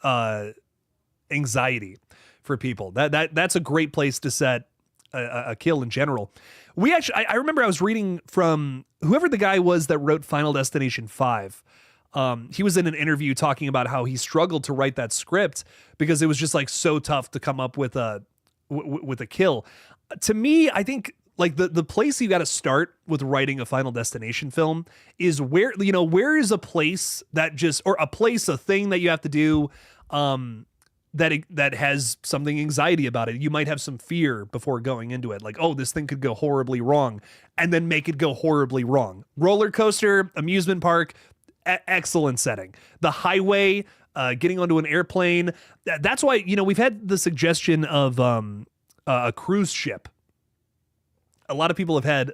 anxiety for people. That's a great place to set a kill in general. We actually, I remember I was reading from whoever the guy was that wrote Final Destination 5. He was in an interview talking about how he struggled to write that script because it was just like so tough to come up with a kill. To me, I think like the place you got to start with writing a Final Destination film is where is a place that just, or a thing that you have to do that has something anxiety about it. You might have some fear before going into it, like, oh, this thing could go horribly wrong, and then make it go horribly wrong. Roller coaster, amusement park, excellent setting. The highway, getting onto an airplane. That's why, we've had the suggestion of a cruise ship. A lot of people have had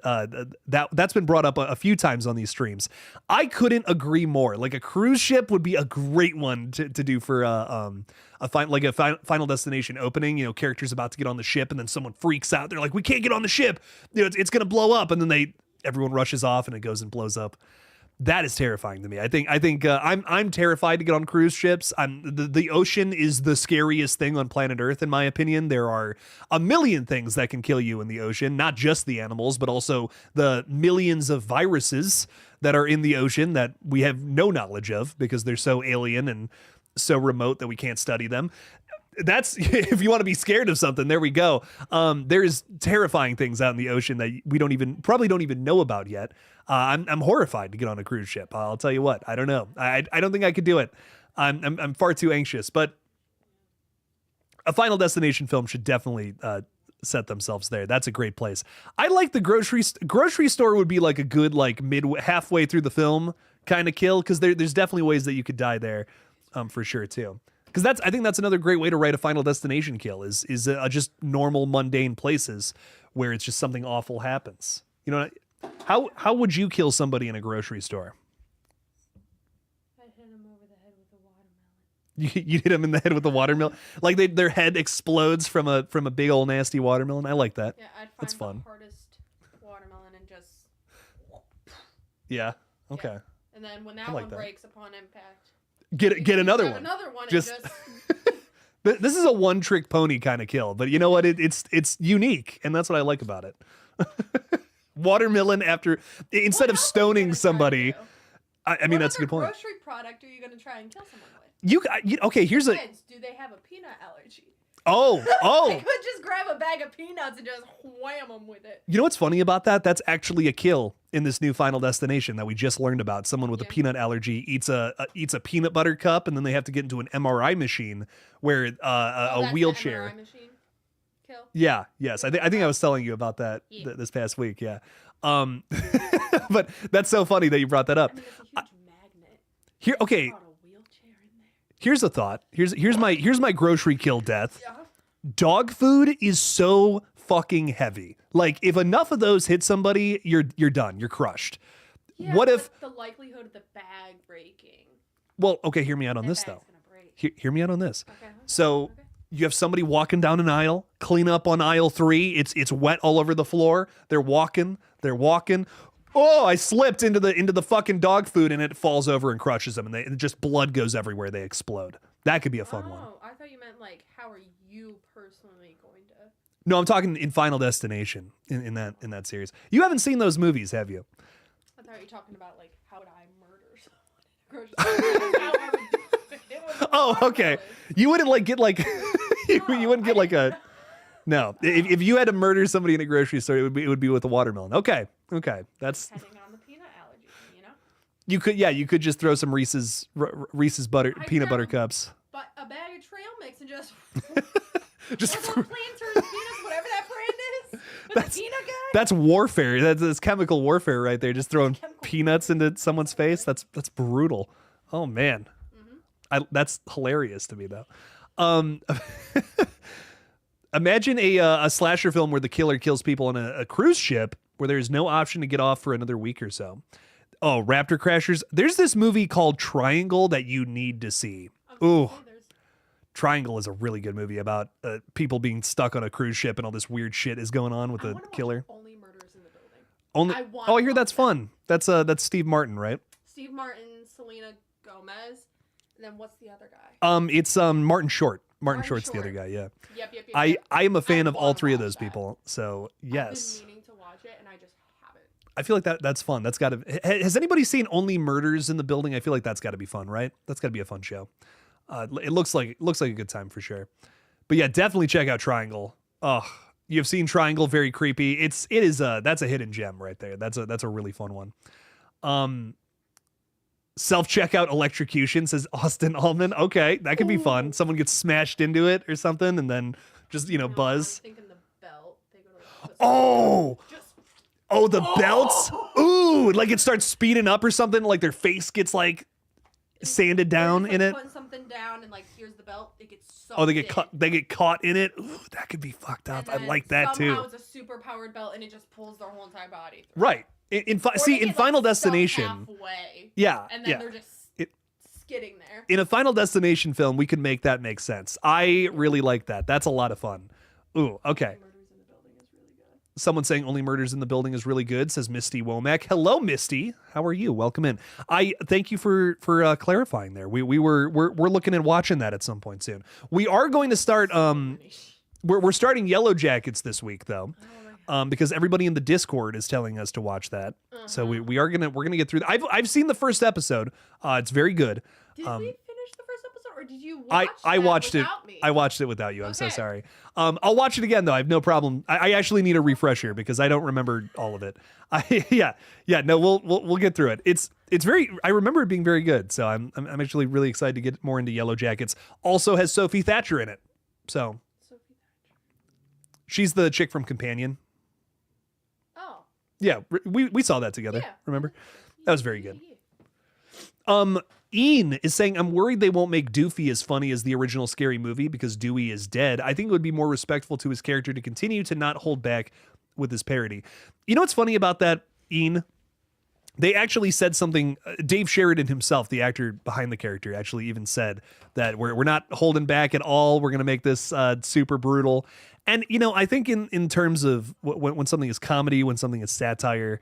that's been brought up a few times on these streams. I couldn't agree more. Like a cruise ship would be a great one to do for a Final Destination opening. Characters about to get on the ship and then someone freaks out. They're like, "We can't get on the ship. It's going to blow up," and then everyone rushes off and it goes and blows up. That is terrifying to me. I think I'm terrified to get on cruise ships. The ocean is the scariest thing on planet Earth, in my opinion. There are a million things that can kill you in the ocean, not just the animals, but also the millions of viruses that are in the ocean that we have no knowledge of because they're so alien and so remote that we can't study them. That's if you want to be scared of something, there we go. There's terrifying things out in the ocean that we probably don't even know about yet. I'm horrified to get on a cruise ship. I'll tell you what. I don't know. I don't think I could do it. I'm far too anxious. But a Final Destination film should definitely set themselves there. That's a great place. I like the grocery store would be like a good like halfway through the film kind of kill because there's definitely ways that you could die there, for sure too. Because I think that's another great way to write a Final Destination kill is just normal mundane places where it's just something awful happens. How would you kill somebody in a grocery store? I'd hit them over the head with a watermelon. You hit them in the head with a watermelon, like their head explodes from a big old nasty watermelon. I like that. Yeah, I'd find that's fun. The hardest watermelon and just. Yeah. Okay. Yeah. And then when that one breaks upon impact. Get another one. Another one. Just this is a one-trick pony kind of kill, but you know what? It's unique, and that's what I like about it. Watermelon instead of stoning somebody. I mean, that's a good point. What grocery product are you going to try and kill someone with? Okay. Here's do they have a peanut allergy? Oh. I could just grab a bag of peanuts and just wham them with it. You know what's funny about that? That's actually a kill in this new Final Destination that we just learned about. Someone with a peanut allergy eats a peanut butter cup, and then they have to get into an MRI machine where a wheelchair. The MRI machine kill? Yeah. Yes. I think I was telling you about that this past week. Yeah. But that's so funny that you brought that up. I mean, it's a huge magnet. Here. Okay. Here's a thought. Here's my grocery kill death. Yeah. Dog food is so fucking heavy. Like if enough of those hit somebody, you're done. You're crushed. Yeah, what if the likelihood of the bag breaking? Well, okay, hear me out on this though. Hear me out on this. So you have somebody walking down an aisle, clean up on aisle 3. It's wet all over the floor. They're walking. Oh, I slipped into the fucking dog food and it falls over and crushes them, and just blood goes everywhere. They explode. That could be a fun one. Oh, I thought you meant like how are you personally going to? No, I'm talking in Final Destination in that series. You haven't seen those movies, have you? I thought you were talking about like how would I murder someone? Oh, okay. You wouldn't like get like you wouldn't get like a. No, if you had to murder somebody in a grocery store, it would be with a watermelon. Okay, that's. Depending on the peanut allergy, You could just throw some Reese's peanut butter cups. But a bag of trail mix and just Planters, peanuts, whatever that brand is. That's peanut guy. That's warfare. That's chemical warfare right there. Just throwing peanuts into someone's face. That's brutal. Oh man, that's hilarious to me though. Imagine a slasher film where the killer kills people on a cruise ship where there's no option to get off for another week or so. Oh, Raptor Crashers. There's this movie called Triangle that you need to see. Ooh. Triangle is a really good movie about people being stuck on a cruise ship and all this weird shit is going on with the killer. Only murders in the building. I hear that's fun. That's Steve Martin, right? Steve Martin, Selena Gomez, and then what's the other guy? It's Martin Short. Martin Short's the other guy. Yeah. Yep. I am a fan I of all wanna three of watch those that. people. So yes. I've been meaning to watch it, and I just haven't. I feel like that's fun. That's got to. Has anybody seen Only Murders in the Building? I feel like that's got to be fun, right? That's got to be a fun show. It looks like a good time for sure. But yeah, definitely check out Triangle. Oh, you've seen Triangle, very creepy. That's a hidden gem right there. That's a really fun one. Self-checkout electrocution, says Austin Allman. Okay, that could be fun. Someone gets smashed into it or something and then just, buzz. I'm thinking the belt. They go to like, Oh! just Oh, the belts? Ooh, like it starts speeding up or something, like their face gets like sanded down just, in like, it. putting something down and like here's the belt. It gets so Oh, they get caught in it. Ooh, that could be fucked up. I like that somehow too. It's a super powered belt and it just pulls their whole entire body through. Right. Or In they get, Final like, stuck Destination. halfway, Yeah. and then yeah. they're just skidding there. In a Final Destination film, we could make that make sense. I really like that. That's a lot of fun. Ooh, okay. Murders in the Building is really good. Someone saying Only Murders in the Building is really good, says Misty Womack. Hello, Misty. How are you? Welcome in. I thank you for clarifying there. We're looking at watching that at some point soon. We are going to start we're starting Yellow Jackets this week though. Because everybody in the Discord is telling us to watch that. So we're gonna get through that. I've seen the first episode. It's very good. Did we finish the first episode, or did you watch I watched it. without me? I watched it without you. I'm so Okay. sorry. I'll watch it again though. I have no problem. I actually need a refresher because I don't remember all of it. Yeah. No, we'll get through it. It's very. I remember it being very good. So I'm actually really excited to get more into Yellow Jackets. Also has Sophie Thatcher in it. So Sophie Thatcher. she's the chick from Companion. Oh. Yeah, we saw that together. Yeah. Remember? That was very good. Yeah. Ian is saying, I'm worried they won't make Doofy as funny as the original Scary Movie because Dewey is dead. I think it would be more respectful to his character to continue to not hold back with his parody. You know what's funny about that, Ian? They actually said something. Dave Sheridan himself, the actor behind the character, actually even said that we're not holding back at all. We're going to make this super brutal. And, I think in terms of when something is comedy, when something is satire,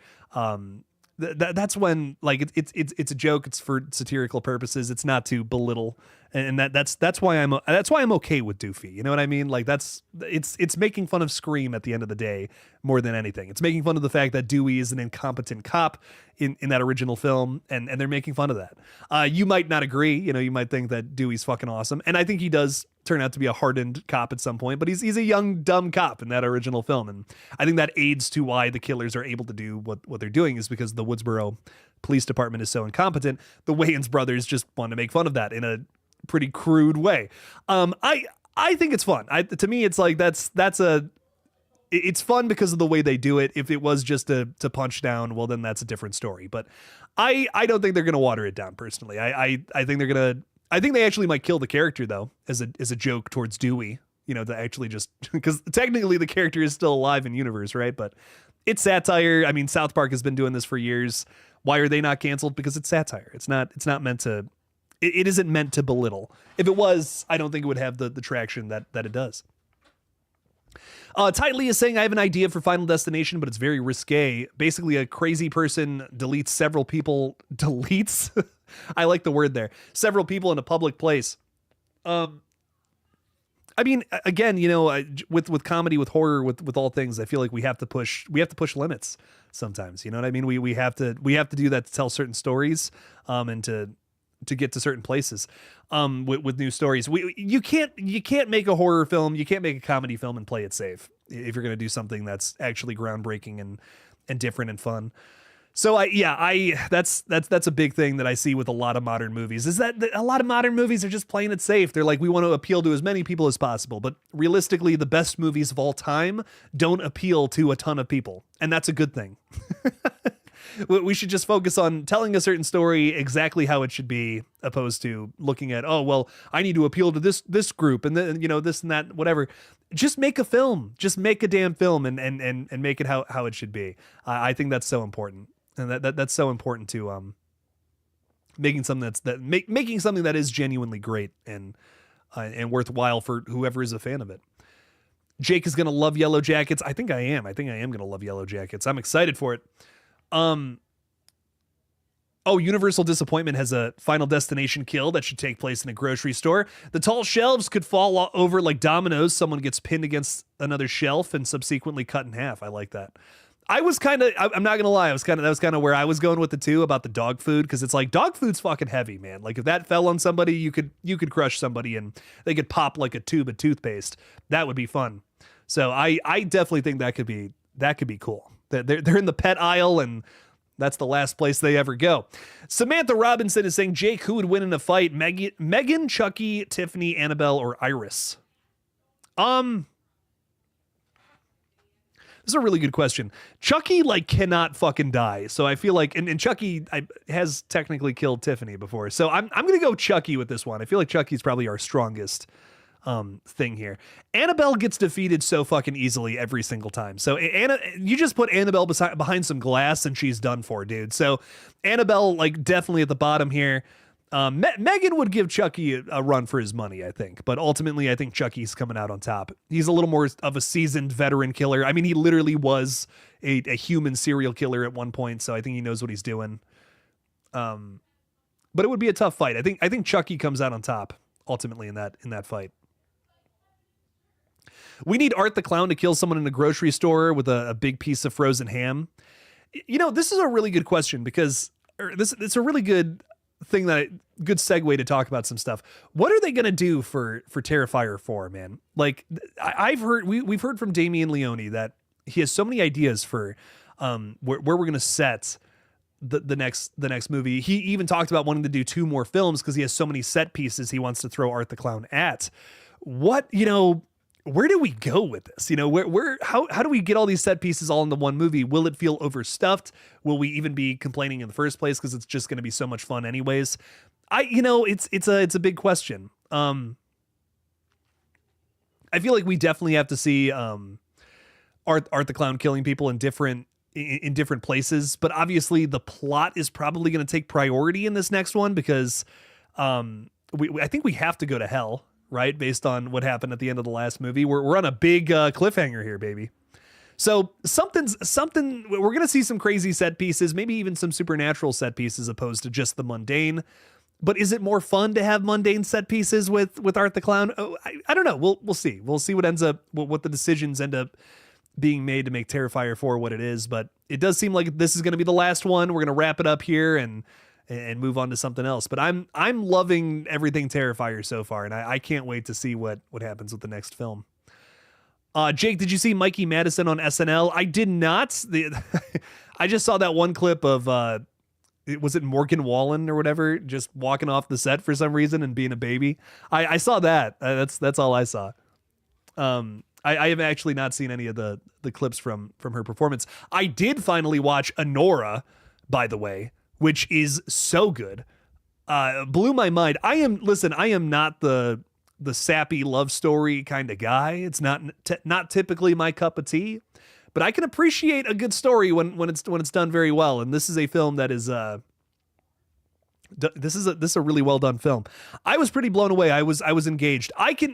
that's when like it's a joke. It's for satirical purposes. It's not to belittle, and that's why I'm okay with Doofy. You know what I mean? Like it's making fun of Scream at the end of the day more than anything. It's making fun of the fact that Dewey is an incompetent cop in that original film, and they're making fun of that. You might not agree. You might think that Dewey's fucking awesome, and I think he does turn out to be a hardened cop at some point, but he's a young dumb cop in that original film, and I think that aids to why the killers are able to do what they're doing is because the Woodsboro Police Department is so incompetent. The Wayans brothers just want to make fun of that in a pretty crude way. I think it's fun. To me, it's like it's fun because of the way they do it. If it was just to punch down, well, then that's a different story. But I don't think they're going to water it down personally. I think they're going to. I think they actually might kill the character though, as a joke towards Dewey. To actually just because technically the character is still alive in universe, right? But it's satire. I mean, South Park has been doing this for years. Why are they not canceled? Because it's satire. It's not meant to. It isn't meant to belittle. If it was, I don't think it would have the traction that it does. Tightly is saying, I have an idea for Final Destination, but it's very risque. Basically, a crazy person deletes several people. Deletes? I like the word there. Several people in a public place. I mean, again, with comedy, with horror, with all things, I feel like we have to push limits sometimes. You know what I mean? We have to do that to tell certain stories, and to get to certain places, with new stories. You can't make a horror film, you can't make a comedy film and play it safe if you're going to do something that's actually groundbreaking and different and fun. So that's a big thing that I see with a lot of modern movies is that a lot of modern movies are just playing it safe. They're like, we want to appeal to as many people as possible, but realistically, the best movies of all time don't appeal to a ton of people, and that's a good thing. We should just focus on telling a certain story exactly how it should be, opposed to looking at, oh, well, I need to appeal to this group and then, this and that, whatever. Just make a film. Just make a damn film and make it how it should be. I think that's so important. And that's so important to making something making something that is genuinely great and worthwhile for whoever is a fan of it. Jake is gonna love Yellow Jackets. I think I am gonna love Yellow Jackets. I'm excited for it. Oh, Universal Disappointment has a Final Destination kill that should take place in a grocery store. The tall shelves could fall over like dominoes. Someone gets pinned against another shelf and subsequently cut in half. I like that. I was kind of, I'm not gonna lie, that was kind of where I was going with the two about the dog food, because it's like dog food's fucking heavy, man. Like if that fell on somebody, you could crush somebody and they could pop like a tube of toothpaste. That would be fun. So I definitely think that could be cool. They're in the pet aisle and that's the last place they ever go. Samantha Robinson is saying, Jake, who would win in a fight? Megan, Chucky, Tiffany, Annabelle, or Iris? This is a really good question. Chucky like cannot fucking die, so I feel like, and Chucky has technically killed Tiffany before, so I'm gonna go Chucky with this one. I feel like Chucky's probably our strongest thing here. Annabelle gets defeated so fucking easily every single time. So you just put Annabelle behind some glass and she's done for, dude. So Annabelle like definitely at the bottom here. Megan would give Chucky a run for his money, I think. But ultimately, I think Chucky's coming out on top. He's a little more of a seasoned veteran killer. I mean, he literally was a human serial killer at one point, so I think he knows what he's doing. But it would be a tough fight. I think Chucky comes out on top ultimately in that fight. We need Art the Clown to kill someone in a grocery store with a big piece of frozen ham. You know, this is a really good question because it's a really good segue to talk about some stuff. What are they going to do for Terrifier 4, man? Like I've heard, we've heard from Damien Leone that he has so many ideas for where we're going to set the next movie. He even talked about wanting to do 2 more films because he has so many set pieces he wants to throw Art the Clown at. What, where do we go with this? How do we get all these set pieces all into one movie? Will it feel overstuffed? Will we even be complaining in the first place because it's just going to be so much fun anyways? It's a big question. I feel like we definitely have to see Art the Clown killing people in different places, but obviously the plot is probably going to take priority in this next one because I think we have to go to hell. Right, based on what happened at the end of the last movie, we're on a big cliffhanger here, baby. So something. We're gonna see some crazy set pieces, maybe even some supernatural set pieces, opposed to just the mundane. But is it more fun to have mundane set pieces with Art the Clown? Oh, I don't know. We'll see. We'll see what ends up, what the decisions end up being made to make Terrifier 4 what it is. But it does seem like this is gonna be the last one. We're gonna wrap it up here and move on to something else. But I'm loving everything Terrifier so far, and I can't wait to see what happens with the next film. Jake, did you see Mikey Madison on SNL? I did not. I just saw that one clip of was it Morgan Wallen or whatever, just walking off the set for some reason and being a baby. I saw that. That's all I saw. I have actually not seen any of the clips from her performance. I did finally watch Anora, by the way, which is so good. Blew my mind. I am not the sappy love story kind of guy. It's not typically my cup of tea, but I can appreciate a good story when it's done very well. And this is a film that is this is a really well done film. I was pretty blown away. I was engaged. I can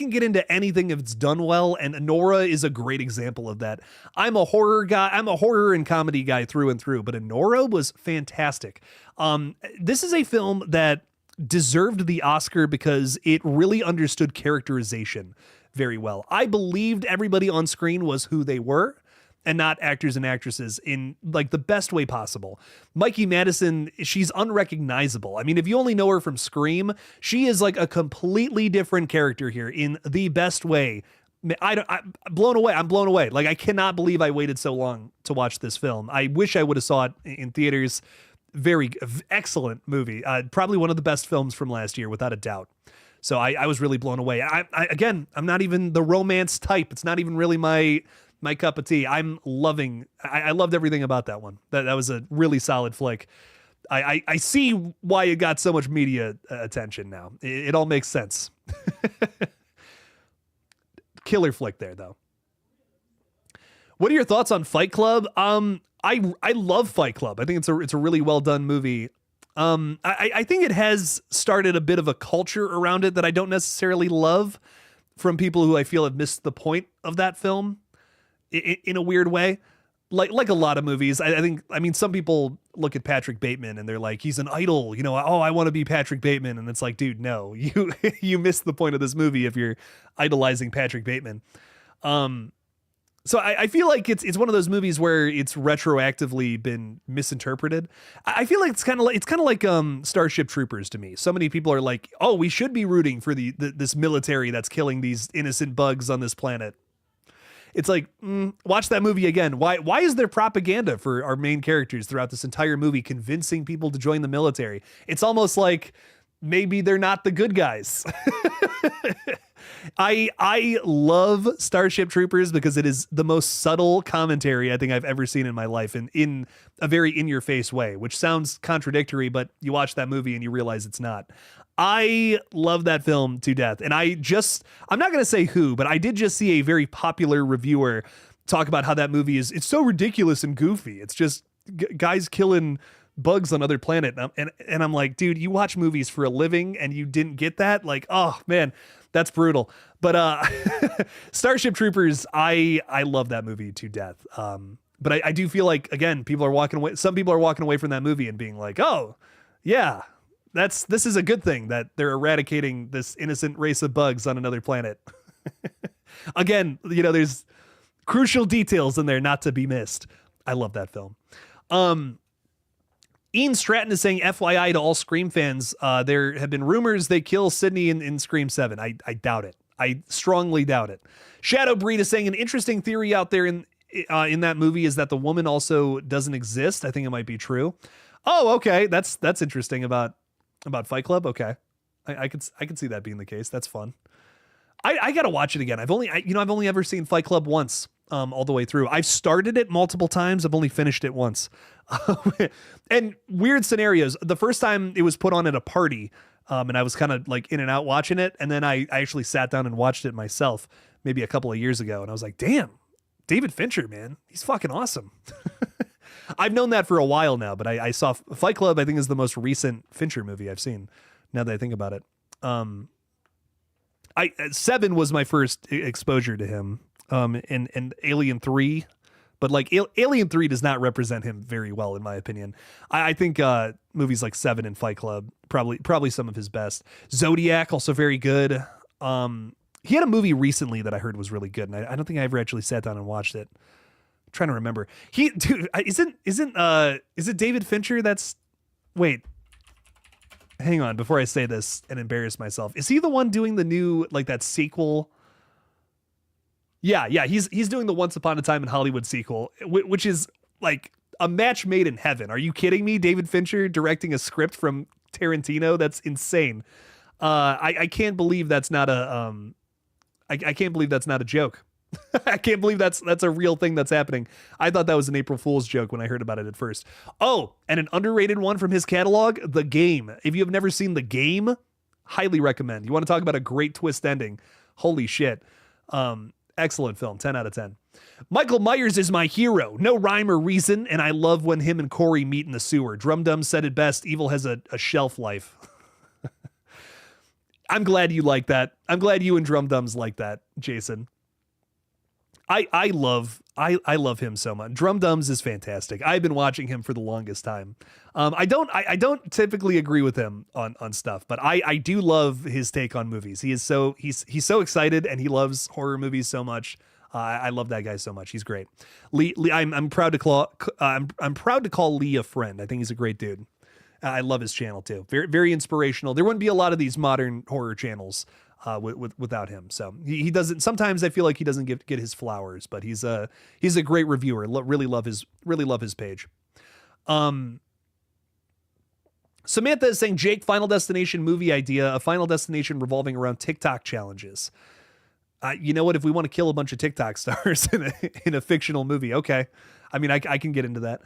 get into anything if it's done well, and Anora is a great example of that. I'm a horror guy. I'm a horror and comedy guy through and through, but Anora was fantastic. This is a film that deserved the Oscar because it really understood characterization very well. I believed everybody on screen was who they were, and not actors and actresses in like the best way possible. Mikey Madison, she's unrecognizable. I mean, if you only know her from Scream, she is like a completely different character here in the best way. I'm blown away. Like, I cannot believe I waited so long to watch this film. I wish I would have saw it in theaters. Very excellent movie. Probably one of the best films from last year, without a doubt. So I was really blown away. I'm not even the romance type. It's not even really my cup of tea. I loved everything about that one. That was a really solid flick. I see why it got so much media attention now. It all makes sense. Killer flick there, though. What are your thoughts on Fight Club? I love Fight Club. I think it's a really well done movie. I think it has started a bit of a culture around it that I don't necessarily love from people who I feel have missed the point of that film in a weird way. like a lot of movies, I think, I mean, some people look at Patrick Bateman and they're like, he's an idol, you know, oh, I want to be Patrick Bateman. And it's like, dude, no, you missed the point of this movie if you're idolizing Patrick Bateman. So I feel like it's one of those movies where it's retroactively been misinterpreted. I feel like it's kind of like Starship Troopers to me. So many people are like, oh, we should be rooting for this military that's killing these innocent bugs on this planet. It's like, watch that movie again. Why is there propaganda for our main characters throughout this entire movie, convincing people to join the military? It's almost like maybe they're not the good guys. I love Starship Troopers because it is the most subtle commentary I think I've ever seen in my life, and in a very in-your-face way, which sounds contradictory, but you watch that movie and you realize it's not. I love that film to death. And I'm not going to say who, but I did just see a very popular reviewer talk about how that movie it's so ridiculous and goofy. It's just guys killing bugs on other planet. And I'm like, dude, you watch movies for a living and you didn't get that? Like, oh man, that's brutal. But Starship Troopers, I love that movie to death. But I do feel like, again, people are walking away. Some people are walking away from that movie and being like, oh yeah, this is a good thing that they're eradicating this innocent race of bugs on another planet. Again, you know, there's crucial details in there not to be missed. I love that film. Ian Stratton is saying, FYI to all Scream fans, there have been rumors they kill Sydney in Scream 7. I doubt it. I strongly doubt it. Shadow Breed is saying an interesting theory out there in that movie is that the woman also doesn't exist. I think it might be true. Oh, okay. That's interesting about Fight Club. Okay. I could see that being the case. That's fun. I got to watch it again. I've only ever seen Fight Club once, all the way through. I've started it multiple times. I've only finished it once. And weird scenarios. The first time it was put on at a party, and I was kind of like in and out watching it. And then I actually sat down and watched it myself maybe a couple of years ago. And I was like, damn, David Fincher, man, he's fucking awesome. I've known that for a while now, but I saw Fight Club, I think, is the most recent Fincher movie I've seen, now that I think about it. 7 was my first exposure to him, and Alien 3, but like Alien 3 does not represent him very well, in my opinion. I think movies like 7 and Fight Club, probably some of his best. Zodiac, also very good. He had a movie recently that I heard was really good, and I don't think I ever actually sat down and watched it. I'm trying to remember. Is it David Fincher wait, hang on, before I say this and embarrass myself. Is he the one doing the new, like, that sequel? Yeah, he's doing the Once Upon a Time in Hollywood sequel, which is like a match made in heaven. Are you kidding me? David Fincher directing a script from Tarantino? That's insane. I can't believe that's not a I can't believe that's not a joke. I can't believe that's a real thing that's happening. I thought that was an April Fool's joke when I heard about it at first. Oh, and an underrated one from his catalog, The Game. If you have never seen The Game, highly recommend. You want to talk about a great twist ending? Holy shit. Excellent film, 10 out of 10. Michael Myers is my hero. No rhyme or reason, and I love when him and Corey meet in the sewer. Drum Dum said it best, evil has a shelf life. I'm glad you like that. I'm glad you and Drum Dums like that, Jason. I love him so much. Drum Dums is fantastic. I've been watching him for the longest time. I don't typically agree with him on stuff, but I do love his take on movies. He's so excited, and he loves horror movies so much. I love that guy so much. He's great. Lee, I'm proud to call Lee a friend. I think he's a great dude. I love his channel too. Very, very inspirational. There wouldn't be a lot of these modern horror channels without him. So he doesn't. Sometimes I feel like he doesn't get his flowers, but he's a great reviewer. Really love his page. Samantha is saying, Jake, Final Destination movie idea, a Final Destination revolving around TikTok challenges. You know what? If we want to kill a bunch of TikTok stars in a fictional movie, okay. I mean, I can get into that.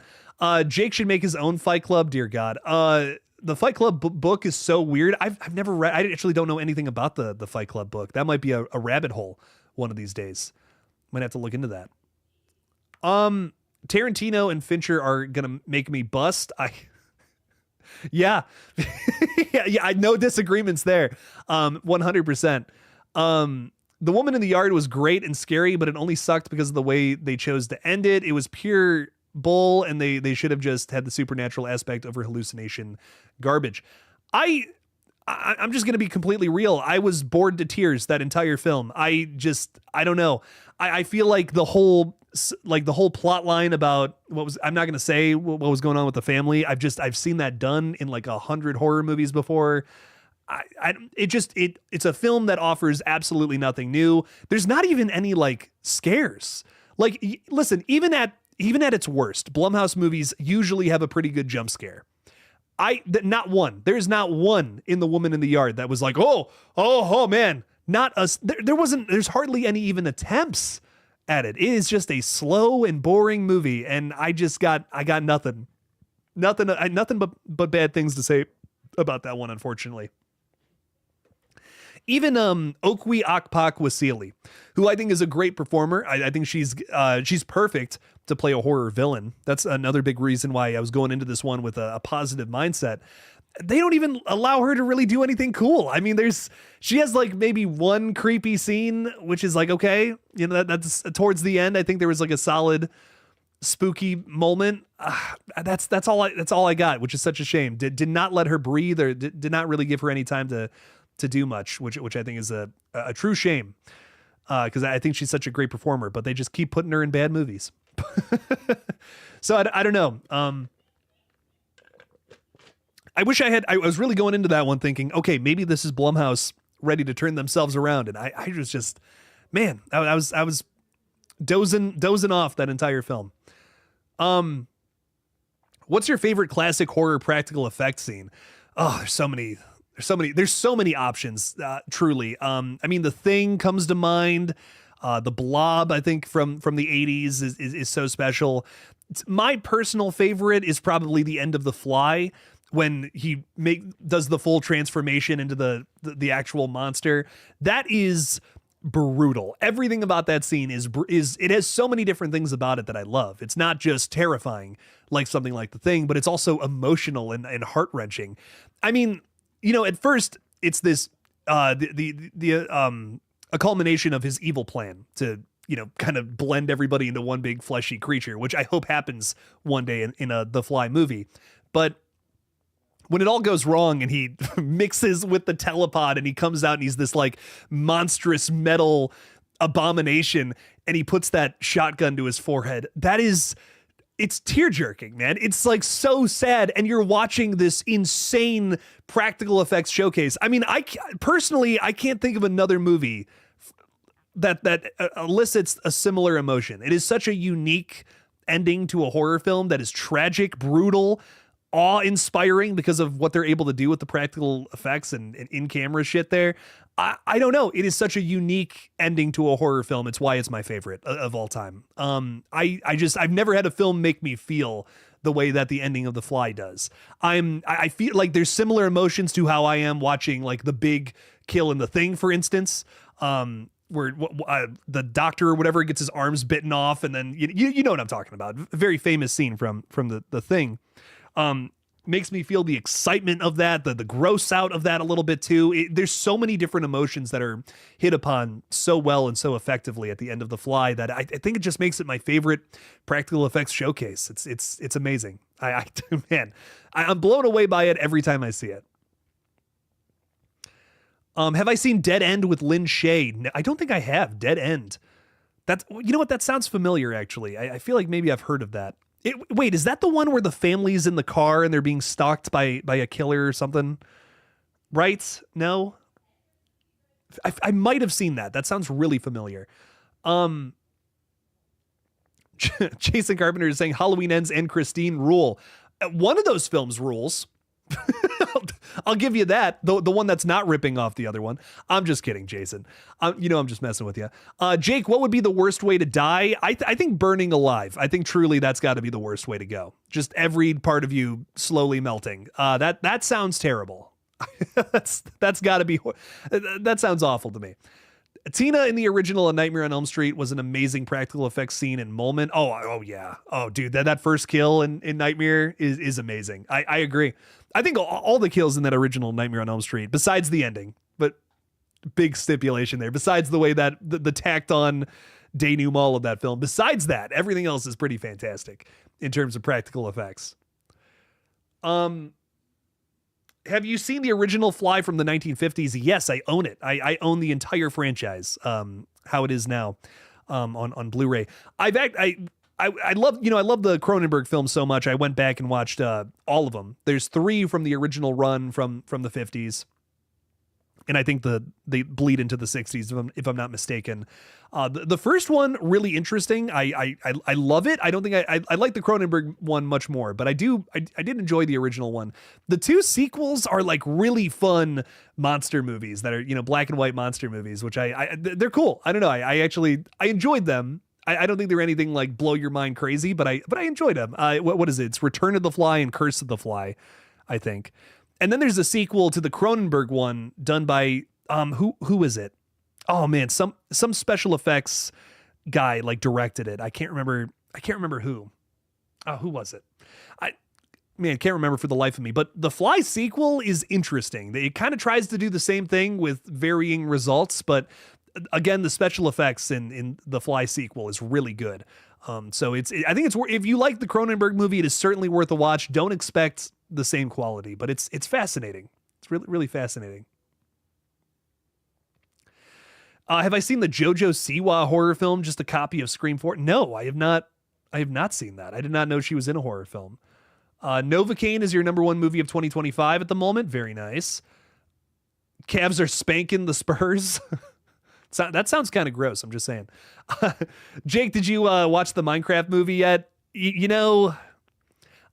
Jake should make his own Fight Club. Dear God. The Fight Club book is so weird. I've never read. I actually don't know anything about the Fight Club book. That might be a rabbit hole one of these days. Might have to look into that. Tarantino and Fincher are gonna make me bust. Yeah, no disagreements there. 100%. The Woman in the Yard was great and scary, but it only sucked because of the way they chose to end it. It was pure bull, and they should have just had the supernatural aspect over hallucination garbage. I'm just going to be completely real. I was bored to tears that entire film. I don't know. I feel like the whole plot line about I'm not going to say what was going on with the family. I've seen that done in like 100 horror movies before. It's a film that offers absolutely nothing new. There's not even any like scares. Like, listen, even at its worst, Blumhouse movies usually have a pretty good jump scare. Not one. There's not one in The Woman in the Yard that was like, oh man, not us. There's hardly any even attempts at it. It is just a slow and boring movie, and I got nothing but bad things to say about that one, unfortunately. Even Okwe Okpak-Wasili, who I think is a great performer. I think she's perfect to play a horror villain. That's another big reason why I was going into this one with a positive mindset. They don't even allow her to really do anything cool. I mean, she has like maybe one creepy scene, which is like, okay, you know, that's towards the end. I think there was like a solid spooky moment. That's all I got, which is such a shame. Did not let her breathe, or did not really give her any time to do much, which I think is a true shame, because I think she's such a great performer, but they just keep putting her in bad movies. So I don't know. I wish I was really going into that one thinking, okay, maybe this is Blumhouse ready to turn themselves around, and I was just, man, I was dozing off that entire film. What's your favorite classic horror practical effect scene? Oh, there's so many options, truly. I mean, The Thing comes to mind. The Blob, I think from the 80s is so special. My personal favorite is probably the end of The Fly, when he does the full transformation into the actual monster. That is brutal. Everything about that scene is it has so many different things about it that I love. It's not just terrifying like something like The Thing, but it's also emotional and heart-wrenching. I mean, you know, at first it's this a culmination of his evil plan to, you know, kind of blend everybody into one big fleshy creature, which I hope happens one day in The Fly movie. But when it all goes wrong and he mixes with the telepod and he comes out and he's this like monstrous metal abomination and he puts that shotgun to his forehead, it's tear jerking, man. It's like so sad. And you're watching this insane practical effects showcase. I mean, personally, I can't think of another movie that elicits a similar emotion. It is such a unique ending to a horror film that is tragic, brutal, awe-inspiring because of what they're able to do with the practical effects and in-camera shit there. I don't know. It is such a unique ending to a horror film. It's why it's my favorite of all time. I've never had a film make me feel the way that the ending of The Fly does. I feel like there's similar emotions to how I am watching like the big kill in The Thing, for instance, where the doctor or whatever gets his arms bitten off, and then you know what I'm talking about. A very famous scene from the Thing. Makes me feel the excitement of that, the gross out of that a little bit too. There's so many different emotions that are hit upon so well and so effectively at the end of The Fly that I think it just makes it my favorite practical effects showcase. It's amazing. I'm blown away by it every time I see it. Have I seen Dead End with Lynn Shay? I don't think I have. Dead End. You know what? That sounds familiar, actually. I feel like maybe I've heard of that. Wait, is that the one where the family's in the car and they're being stalked by a killer or something? Right? No? I might have seen that. That sounds really familiar. Jason Carpenter is saying Halloween Ends and Christine rule. One of those films rules. I'll give you that. The one that's not ripping off the other one. I'm just kidding, Jason. I'm just messing with you. Jake, what would be the worst way to die? I think burning alive. I think truly that's got to be the worst way to go. Just every part of you slowly melting. That sounds terrible. that's got to be. That sounds awful to me. Tina in the original A Nightmare on Elm Street was an amazing practical effects scene and moment. Oh yeah. Oh, dude, that first kill in Nightmare is amazing. I agree. I think all the kills in that original Nightmare on Elm Street, besides the ending, but big stipulation there. Besides the way that the tacked on denouement of that film. Besides that, everything else is pretty fantastic in terms of practical effects. Have you seen the original Fly from the 1950s? Yes, I own it. I own the entire franchise, how it is now, on Blu-ray. I love, I love the Cronenberg films so much. I went back and watched all of them. There's 3 from the original run from the 50s. And I think they bleed into the 60s, if I'm not mistaken. The first one, really interesting. I love it. I don't think I like the Cronenberg one much more, but I did enjoy the original one. The 2 sequels are like really fun monster movies that are, black and white monster movies, which they're cool. I don't know. I enjoyed them. I don't think they're anything like blow your mind crazy, but I enjoyed them. What is it? It's Return of the Fly and Curse of the Fly, I think. And then there's a sequel to the Cronenberg one done by who is it? Oh man, some special effects guy like directed it. I can't remember who. Oh, who was it? Can't remember for the life of me. But the Fly sequel is interesting. It kind of tries to do the same thing with varying results, but again, the special effects in the Fly sequel is really good. So I think it's if you like the Cronenberg movie, it is certainly worth a watch. Don't expect the same quality, but it's fascinating. It's really, really fascinating. Have I seen the Jojo Siwa horror film? Just a copy of Scream 4? No, I have not. I have not seen that. I did not know she was in a horror film. Novocaine is your number 1 movie of 2025 at the moment. Very nice. Cavs are spanking the Spurs. That sounds kind of gross. I'm just saying. Jake, did you watch the Minecraft movie yet?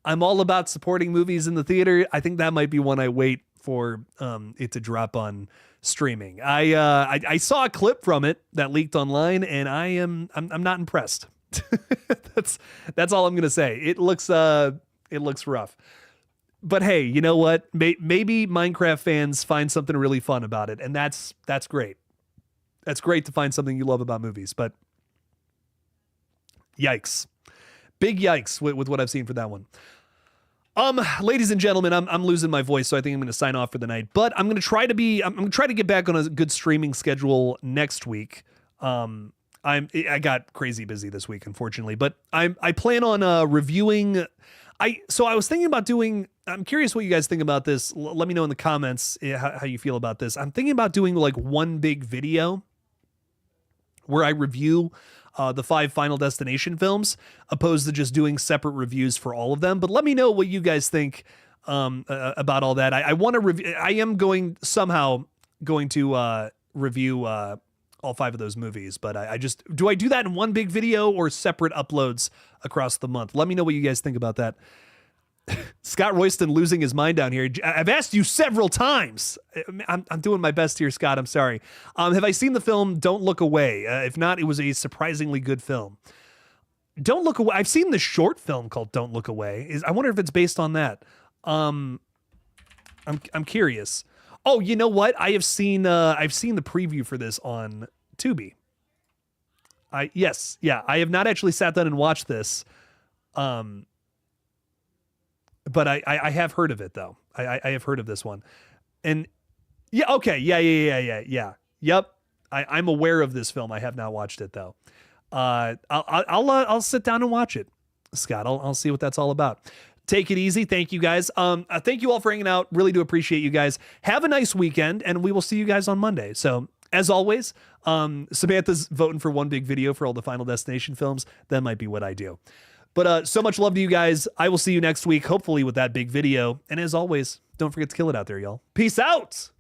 I'm all about supporting movies in the theater. I think that might be one I wait for it to drop on streaming. I saw a clip from it that leaked online, and I'm not impressed. That's all I'm gonna say. It looks rough. But hey, you know what? Maybe Minecraft fans find something really fun about it, and that's great. That's great to find something you love about movies, but yikes. Big yikes with what I've seen for that one. Ladies and gentlemen, I'm losing my voice, so I think I'm going to sign off for the night. But I'm going to try to get back on a good streaming schedule next week. I got crazy busy this week, unfortunately, but I plan on reviewing. So I was thinking about doing. I'm curious what you guys think about this. Let me know in the comments how you feel about this. I'm thinking about doing like one big video where I review the 5 Final Destination films, opposed to just doing separate reviews for all of them. But let me know what you guys think about all that. I want to review. I am going to review all 5 of those movies. But do I do that in one big video or separate uploads across the month? Let me know what you guys think about that. Scott Royston losing his mind down here. I've asked you several times. I'm doing my best here, Scott. I'm sorry. Have I seen the film Don't Look Away? If not, it was a surprisingly good film. Don't Look Away. I've seen the short film called Don't Look Away. I wonder if it's based on that. I'm curious. Oh, you know what? I've seen the preview for this on Tubi. I have not actually sat down and watched this. But I have heard of it though. I have heard of this one, and yeah, okay, yeah. Yep, I'm aware of this film. I have not watched it though. I'll sit down and watch it, Scott. I'll see what that's all about. Take it easy. Thank you guys. Thank you all for hanging out. Really do appreciate you guys. Have a nice weekend, and we will see you guys on Monday. So as always, Samantha's voting for one big video for all the Final Destination films. That might be what I do. But so much love to you guys. I will see you next week, hopefully with that big video. And as always, don't forget to kill it out there, y'all. Peace out.